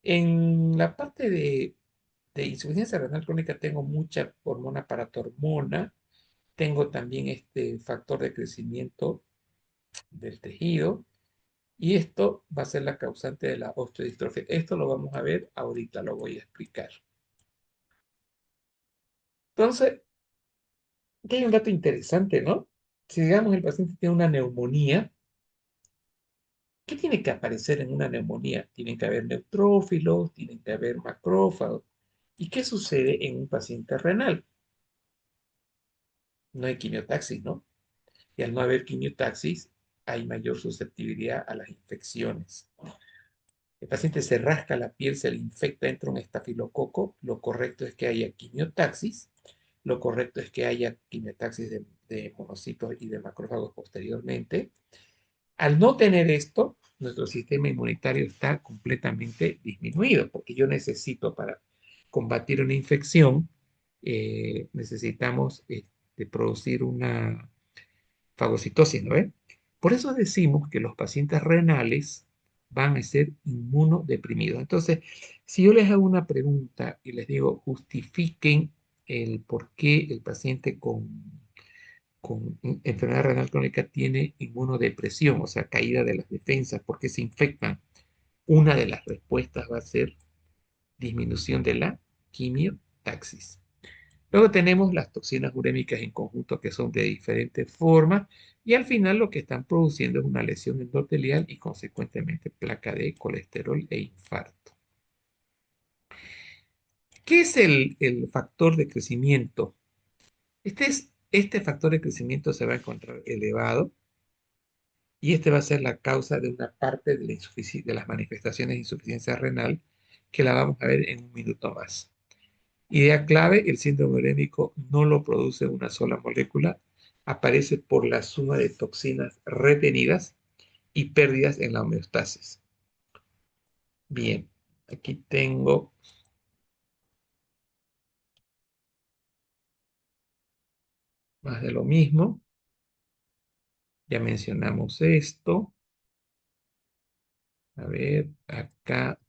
En la parte de insuficiencia renal crónica tengo mucha hormona paratormona, tengo también este factor de crecimiento del tejido y esto va a ser la causante de la osteodistrofia. Esto lo vamos a ver ahorita, lo voy a explicar. Entonces, aquí hay un dato interesante, ¿no? Si digamos el paciente tiene una neumonía, ¿qué tiene que aparecer en una neumonía? Tienen que haber neutrófilos, tienen que haber macrófagos. ¿Y qué sucede en un paciente renal? No hay quimiotaxis, ¿no? Y al no haber quimiotaxis, hay mayor susceptibilidad a las infecciones. El paciente se rasca la piel, se le infecta, entra un estafilococo. Lo correcto es que haya quimiotaxis. Lo correcto es que haya quimiotaxis de monocitos y de macrófagos posteriormente. Al no tener esto, nuestro sistema inmunitario está completamente disminuido, porque yo necesito para combatir una infección, necesitamos producir una fagocitosis, ¿no ve? Por eso decimos que los pacientes renales van a ser inmunodeprimidos. Entonces, si yo les hago una pregunta y les digo, justifiquen el por qué el paciente con enfermedad renal crónica tiene inmunodepresión, o sea, caída de las defensas, porque se infectan. Una de las respuestas va a ser disminución de la quimiotaxis. Luego tenemos las toxinas urémicas en conjunto que son de diferentes formas y al final lo que están produciendo es una lesión endotelial y consecuentemente placa de colesterol e infarto. ¿Qué es el factor de crecimiento? Este factor de crecimiento se va a encontrar elevado y este va a ser la causa de una parte de las manifestaciones de insuficiencia renal que la vamos a ver en un minuto más. Idea clave, el síndrome urémico no lo produce una sola molécula, aparece por la suma de toxinas retenidas y pérdidas en la homeostasis. Bien, aquí tengo más de lo mismo. Ya mencionamos esto. A ver, acá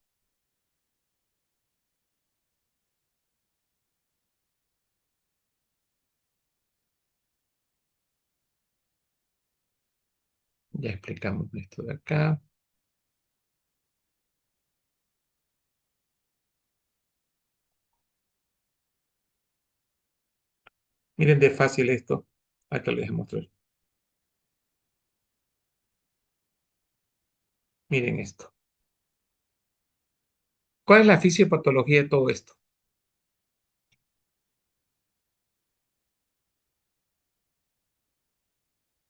ya explicamos esto de acá. Miren de fácil esto. Acá les voy a mostrar. Miren esto. ¿Cuál es la fisiopatología de todo esto?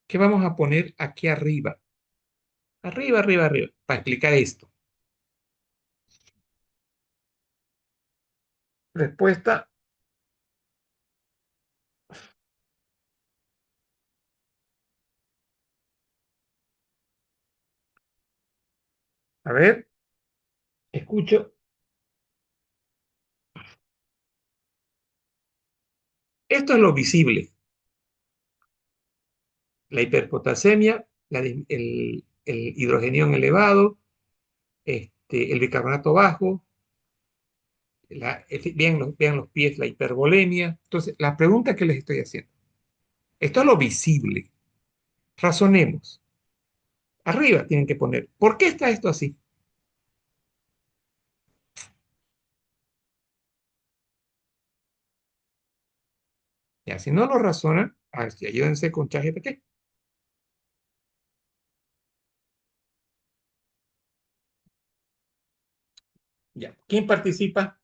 ¿Qué vamos a poner aquí arriba? Arriba, arriba, arriba, para explicar esto. Respuesta, a ver, escucho. Esto es lo visible. La hiperpotasemia, el hidrogenión elevado, el bicarbonato bajo, vean los pies, la hipervolemia. Entonces, la pregunta que les estoy haciendo, esto es lo visible. Razonemos. Arriba tienen que poner, ¿por qué está esto así? Ya, si no lo razonan, a ver, si ayúdense con ChatGPT. Ya, ¿quién participa?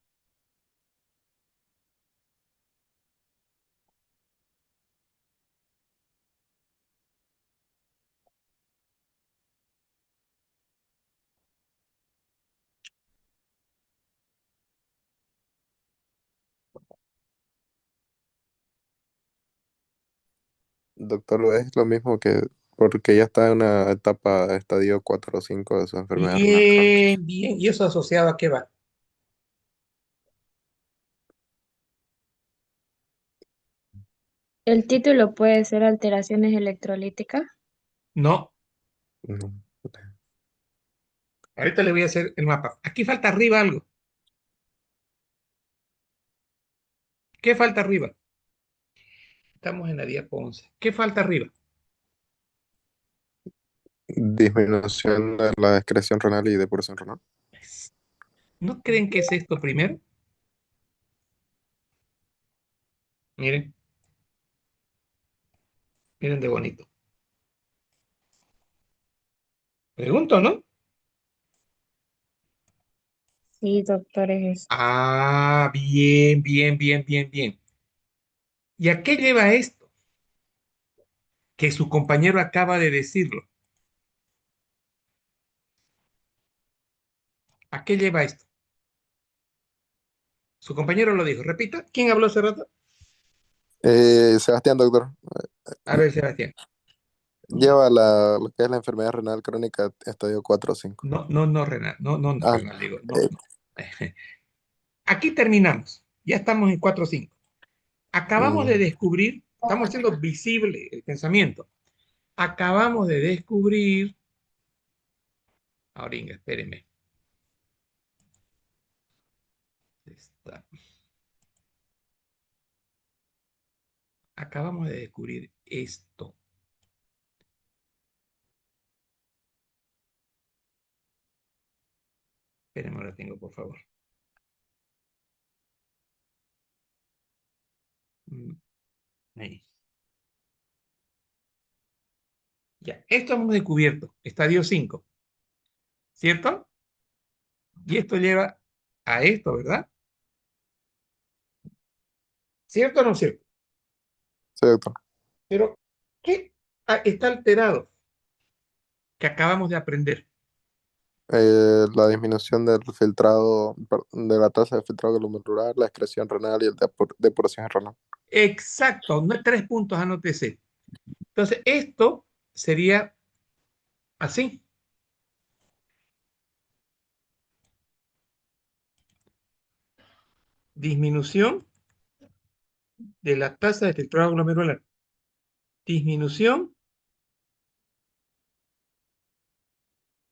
Doctor, es lo mismo que porque ya está en una etapa, estadio 4 o 5 de su enfermedad renal crónica. Bien, bien. ¿Y eso asociado a qué va? El título puede ser alteraciones electrolíticas. No. No. Ahorita le voy a hacer el mapa. Aquí falta arriba algo. ¿Qué falta arriba? Estamos en la diapo 11. ¿Qué falta arriba? Disminución de la excreción renal y depuración renal. ¿No creen que es esto primero? Miren, miren de bonito. Pregunto, ¿no? Sí, doctor, es eso. Ah, bien, bien, bien, bien, bien. ¿Y a qué lleva esto? Que su compañero acaba de decirlo. ¿A qué lleva esto? Su compañero lo dijo. Repita, ¿quién habló hace rato? Sebastián, doctor, A ver, Sebastián. lleva lo que es la enfermedad renal crónica estadio 4 o 5. No, no, no, Renal, no, no, no, Ah, Renal, digo, no, eh, no. Aquí terminamos. Ya estamos en 4.5. Acabamos de mm, descubrir, estamos haciendo visible el pensamiento. Acabamos de descubrir, ahora espérenme. Está. Acabamos de descubrir esto. Espérenme, ahora tengo, por favor. Mm, ahí. Ya, esto hemos descubierto, estadio 5, ¿cierto? Y esto lleva a esto, ¿verdad? ¿Cierto o no cierto? sí, doctor. Pero, ¿qué está alterado que acabamos de aprender? La disminución del filtrado, de la tasa de filtrado glomerular, la excreción renal y el depuración renal. Exacto, no, 3 puntos, anótese. Entonces, esto sería así. Disminución de la tasa de filtrado glomerular. Disminución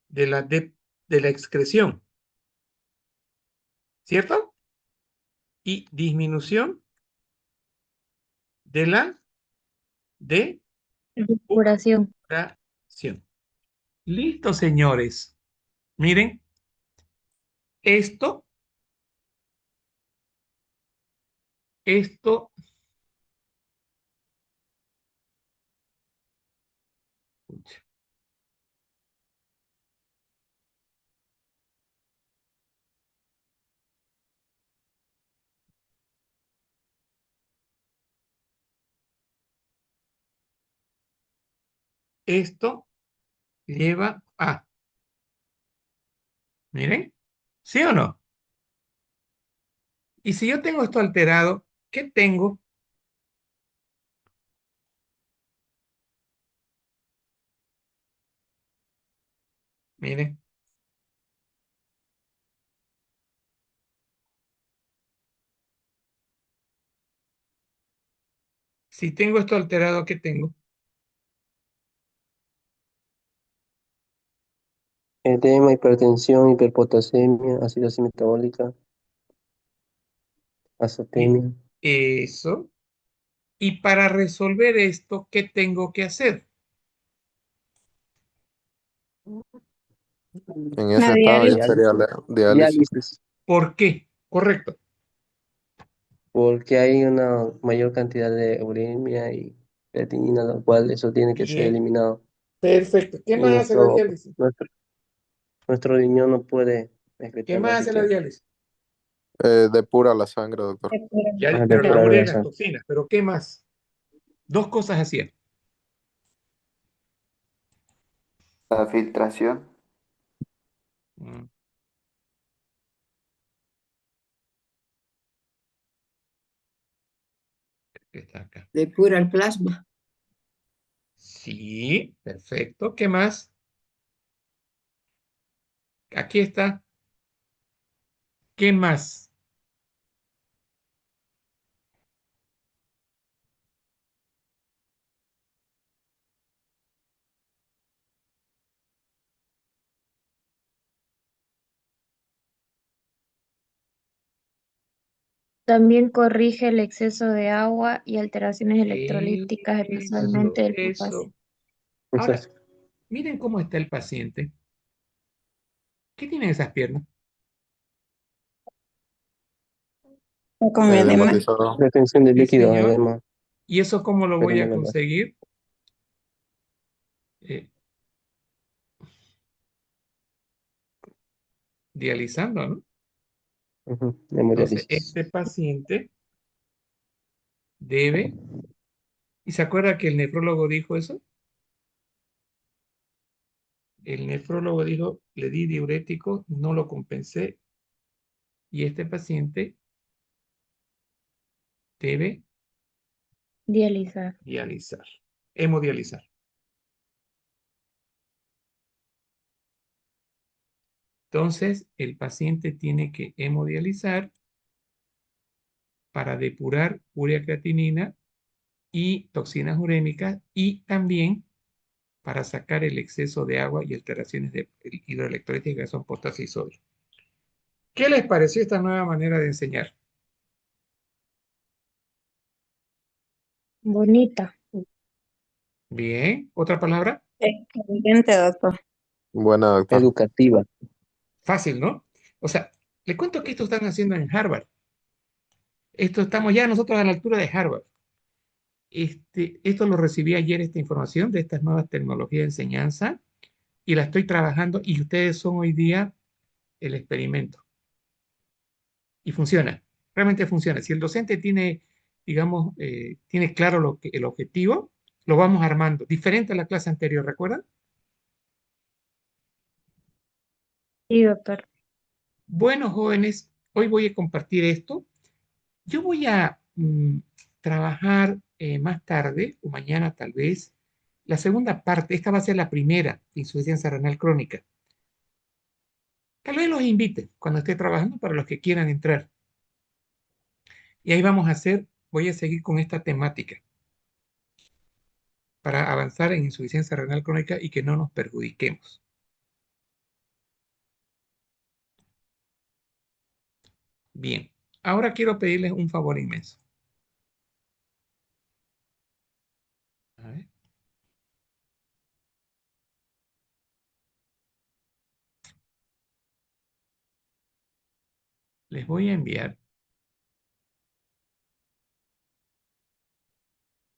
de la excreción, ¿cierto? Y disminución de la Curación. depuración. Listo, señores. Miren, esto, esto, esto lleva a, miren, ¿sí o no? Y si yo tengo esto alterado, ¿qué tengo? Miren, si tengo esto alterado, ¿qué tengo? Edema, hipertensión, hiperpotasemia, acidosis metabólica, Bien, azotemia. eso. Y para resolver esto, ¿qué tengo que hacer? En La ese estado ya diálisis. sería la diálisis. Diálisis, ¿Por qué? Correcto. porque hay una mayor cantidad de uремia y creatinina, lo cual eso tiene que ser Bien, eliminado. perfecto. ¿Qué Y más hace la diálisis? nuestro riñón no puede ¿Qué excretarlo, más así hace la que diálisis? Depura la sangre, doctor. Ya, pero las depurar la ureas, sangre. toxinas, ¿pero qué más? Dos cosas hacía. La filtración. Mm, que está acá. Depura el plasma. Sí, perfecto. ¿Qué más? Aquí está. ¿Qué más? También corrige el exceso de agua y alteraciones electrolíticas, especialmente del Eso. potasio. Ahora, Exacto. miren cómo está el paciente. ¿Qué tiene en esas piernas? Con El edema. hematizado. Retención de Sí, líquidos, señor. edema, ¿Y eso cómo lo pero voy no a lo da. conseguir? Eh, dializando, ¿no? Ujú, Entonces, hemodiálisis. este paciente debe, ¿y se acuerda que el nefrólogo dijo eso? El nefrólogo dijo, le di diurético, no lo compensé, y este paciente debe Dializar. dializar, hemodializar. Entonces, el paciente tiene que hemodializar para depurar urea creatinina y toxinas urémicas y también para sacar el exceso de agua y alteraciones de hidroelectrolíticas que son potasio y sodio. ¿Qué les pareció esta nueva manera de enseñar? Bonita. Bien, ¿otra palabra? Excelente, doctor. Buena, doctor. Educativa. Fácil, ¿no? O sea, le cuento que esto están haciendo en Harvard. Esto estamos ya nosotros a la altura de Harvard. Esto lo recibí ayer, esta información de estas nuevas tecnologías de enseñanza, y la estoy trabajando y ustedes son hoy día el experimento. Y funciona, realmente funciona. Si el docente tiene, digamos, tiene claro el objetivo, lo vamos armando. Diferente a la clase anterior, ¿recuerdan? Sí, doctor. Bueno, jóvenes, hoy voy a compartir esto. Yo voy a trabajar más tarde o mañana tal vez la segunda parte. Esta va a ser la primera de insuficiencia renal crónica. Tal vez los invite cuando esté trabajando para los que quieran entrar. Y ahí vamos a hacer, voy a seguir con esta temática para avanzar en insuficiencia renal crónica y que no nos perjudiquemos. Bien, ahora quiero pedirles un favor inmenso. A ver. Les voy a enviar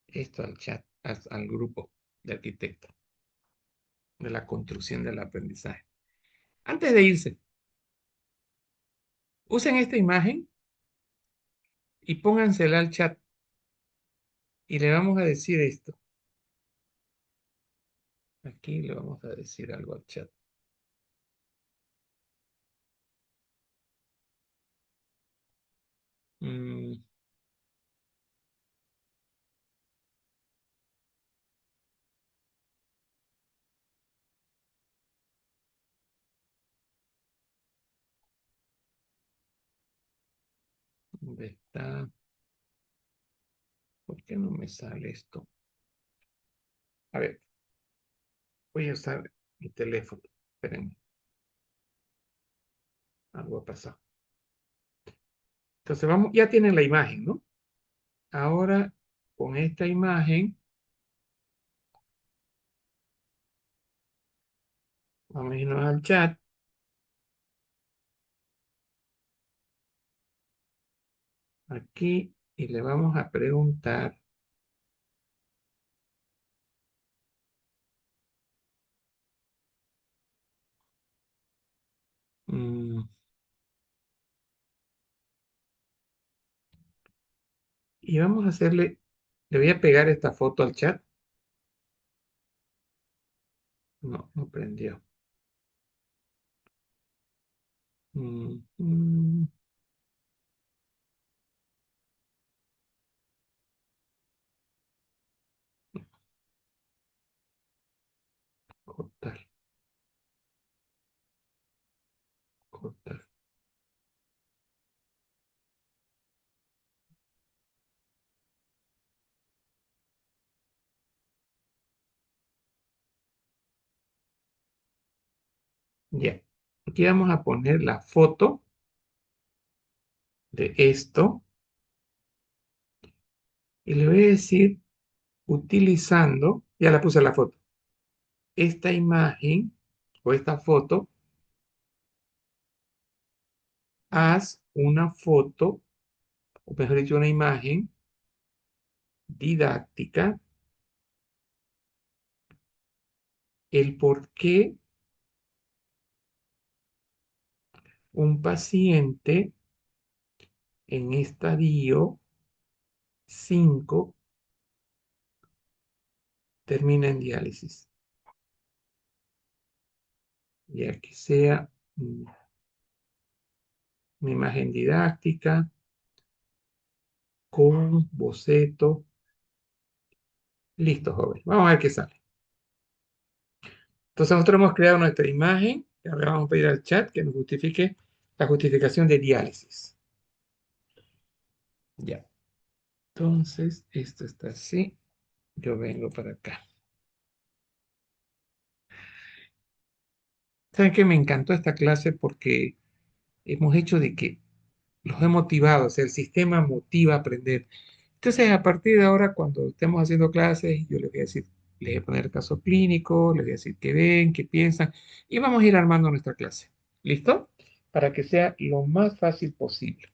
esto al chat, al grupo de arquitectos de la construcción del aprendizaje. Antes de irse, usen esta imagen y póngansela al chat y le vamos a decir esto. Aquí le vamos a decir algo al chat. Mm, ¿Dónde está? ¿Por qué no me sale esto? A ver, voy a usar mi teléfono. Espérenme, algo ha pasado. Entonces vamos, ya tienen la imagen, ¿no? Ahora, con esta imagen, vamos a irnos al chat. Aquí y le vamos a preguntar. mm, y vamos a hacerle, le voy a pegar esta foto al chat. No, no prendió. Mm, mm, cortar. Ya. Aquí vamos a poner la foto de esto y le voy a decir, utilizando, ya la puse la foto, esta imagen o esta foto, haz una foto, o mejor dicho, una imagen didáctica, el por qué un paciente en estadio 5 termina en diálisis. Ya que sea una imagen didáctica con boceto. Listo, joven. Vamos a ver qué sale. Entonces nosotros hemos creado nuestra imagen. Y ahora vamos a pedir al chat que nos justifique la justificación de diálisis. Ya. Entonces, esto está así. Yo vengo para acá. ¿Saben qué? Me encantó esta clase porque hemos hecho de que los he motivado, o sea, el sistema motiva a aprender. Entonces, a partir de ahora, cuando estemos haciendo clases, yo les voy a decir, les voy a poner caso clínico, les voy a decir qué ven, qué piensan, y vamos a ir armando nuestra clase. ¿Listo? Para que sea lo más fácil posible.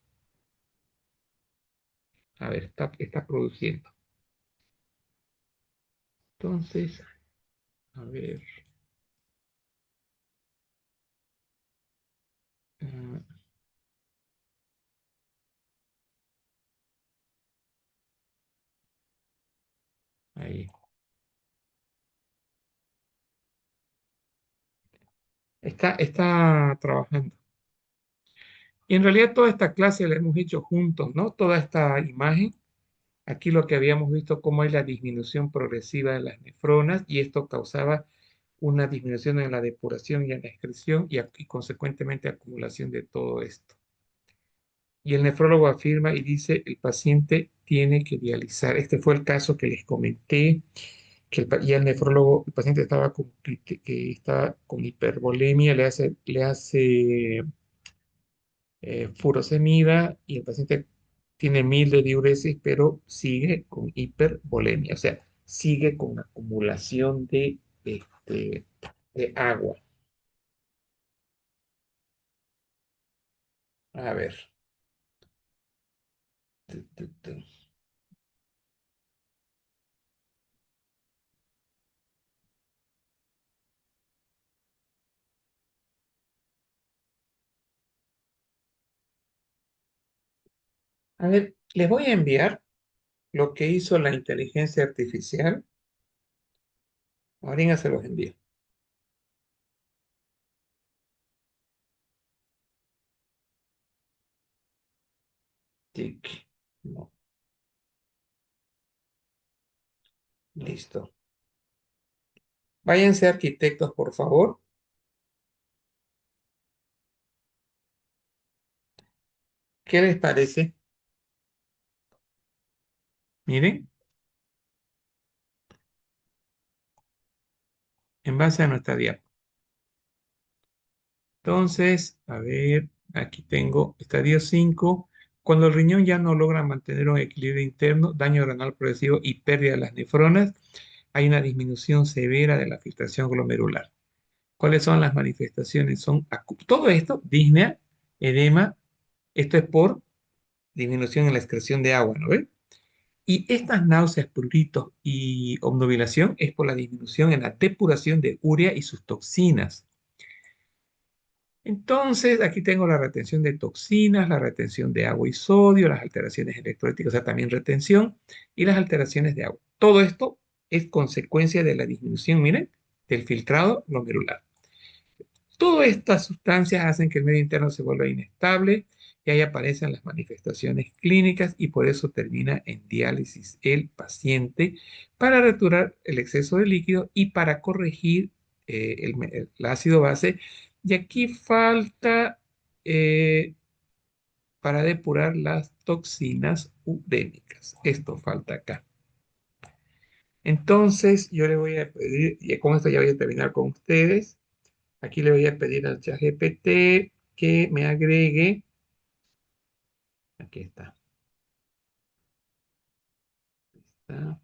A ver, está produciendo. Entonces, a ver. ah, ahí. Está trabajando. Y en realidad toda esta clase la hemos hecho juntos, ¿no? Toda esta imagen. Aquí lo que habíamos visto cómo es la disminución progresiva de las nefronas y esto causaba una disminución en la depuración y en la excreción y consecuentemente acumulación de todo esto. Y el nefrólogo afirma y dice, el paciente tiene que dializar. Este fue el caso que les comenté, que ya el nefrólogo, el paciente estaba que estaba con hipervolemia, le hace furosemida y el paciente tiene 1000 de diuresis, pero sigue con hipervolemia, o sea, sigue con acumulación de agua. A ver. Tu, tu, tu. A ver, les voy a enviar lo que hizo la inteligencia artificial. Ahorita se los envío. Tic. No. Listo. Váyanse arquitectos, por favor. ¿Qué les parece? Miren, en base a nuestra diapositiva. Entonces, a ver, aquí tengo estadio 5. Cuando el riñón ya no logra mantener un equilibrio interno, daño renal progresivo y pérdida de las nefronas, hay una disminución severa de la filtración glomerular. ¿Cuáles son las manifestaciones? Todo esto, disnea, edema, esto es por disminución en la excreción de agua, ¿no ven? Y estas náuseas, pruritos y obnubilación es por la disminución en la depuración de urea y sus toxinas. Entonces, aquí tengo la retención de toxinas, la retención de agua y sodio, las alteraciones electrolíticas, o sea, también retención, y las alteraciones de agua. Todo esto es consecuencia de la disminución, miren, del filtrado glomerular. Todas estas sustancias hacen que el medio interno se vuelva inestable y ahí aparecen las manifestaciones clínicas y por eso termina en diálisis el paciente para retirar el exceso de líquido y para corregir el ácido base. Y aquí falta para depurar las toxinas urémicas. Esto falta acá. Entonces, yo le voy a pedir, y con esto ya voy a terminar con ustedes. Aquí le voy a pedir al ChatGPT que me agregue. Aquí está. Está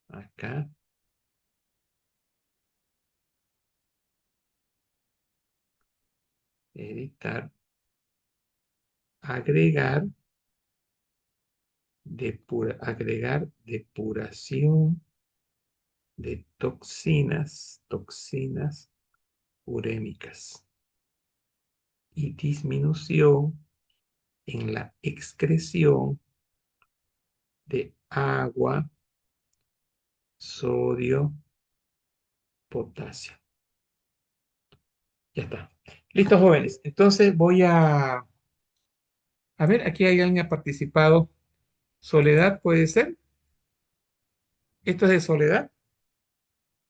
acá. Editar. Agregar. Agregar depuración de toxinas urémicas y disminución en la excreción de agua, sodio, potasio. Ya está. Listo, jóvenes. Entonces voy a ver, aquí hay alguien ha participado. Soledad, ¿puede ser? ¿Esto es de Soledad?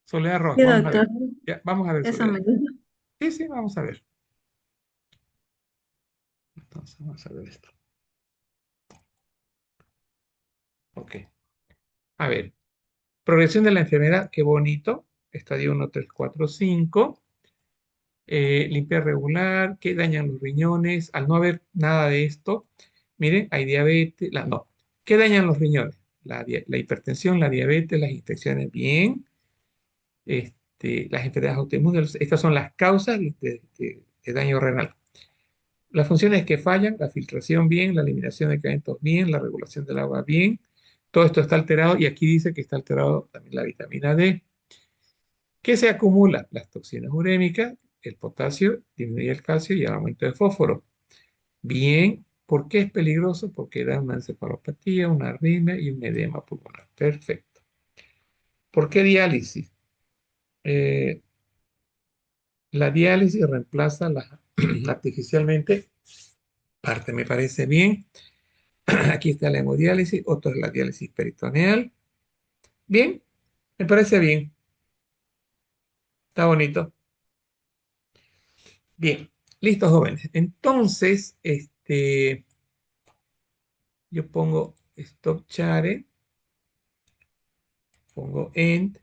Soledad Rojas, Sí, vamos a doctor. ver. Ya, vamos a ver, Eso Soledad. me dijo. Sí, sí, vamos a ver. Entonces, vamos a ver esto. Ok. A ver. Progresión de la enfermedad, qué bonito. Estadio 1, 3, 4, 5. Limpia regular, que dañan los riñones. Al no haber nada de esto, miren, hay diabetes. No. ¿Qué dañan los riñones? La hipertensión, la diabetes, las infecciones, bien. Las enfermedades autoinmunes. Estas son las causas de daño renal. Las funciones que fallan, la filtración bien, la eliminación de medicamentos bien, la regulación del agua bien. Todo esto está alterado y aquí dice que está alterado también la vitamina D. ¿Qué se acumula? Las toxinas urémicas, el potasio, disminuye el calcio y el aumento de fósforo. Bien, ¿por qué es peligroso? Porque da una encefalopatía, una arritmia y un edema pulmonar. Perfecto. ¿Por qué diálisis? Eh, la diálisis reemplaza artificialmente, parte me parece bien. Aquí está la hemodiálisis, otro es la diálisis peritoneal. Bien, me parece bien. Está bonito. Bien, listo, jóvenes. Entonces, yo pongo stop share, pongo end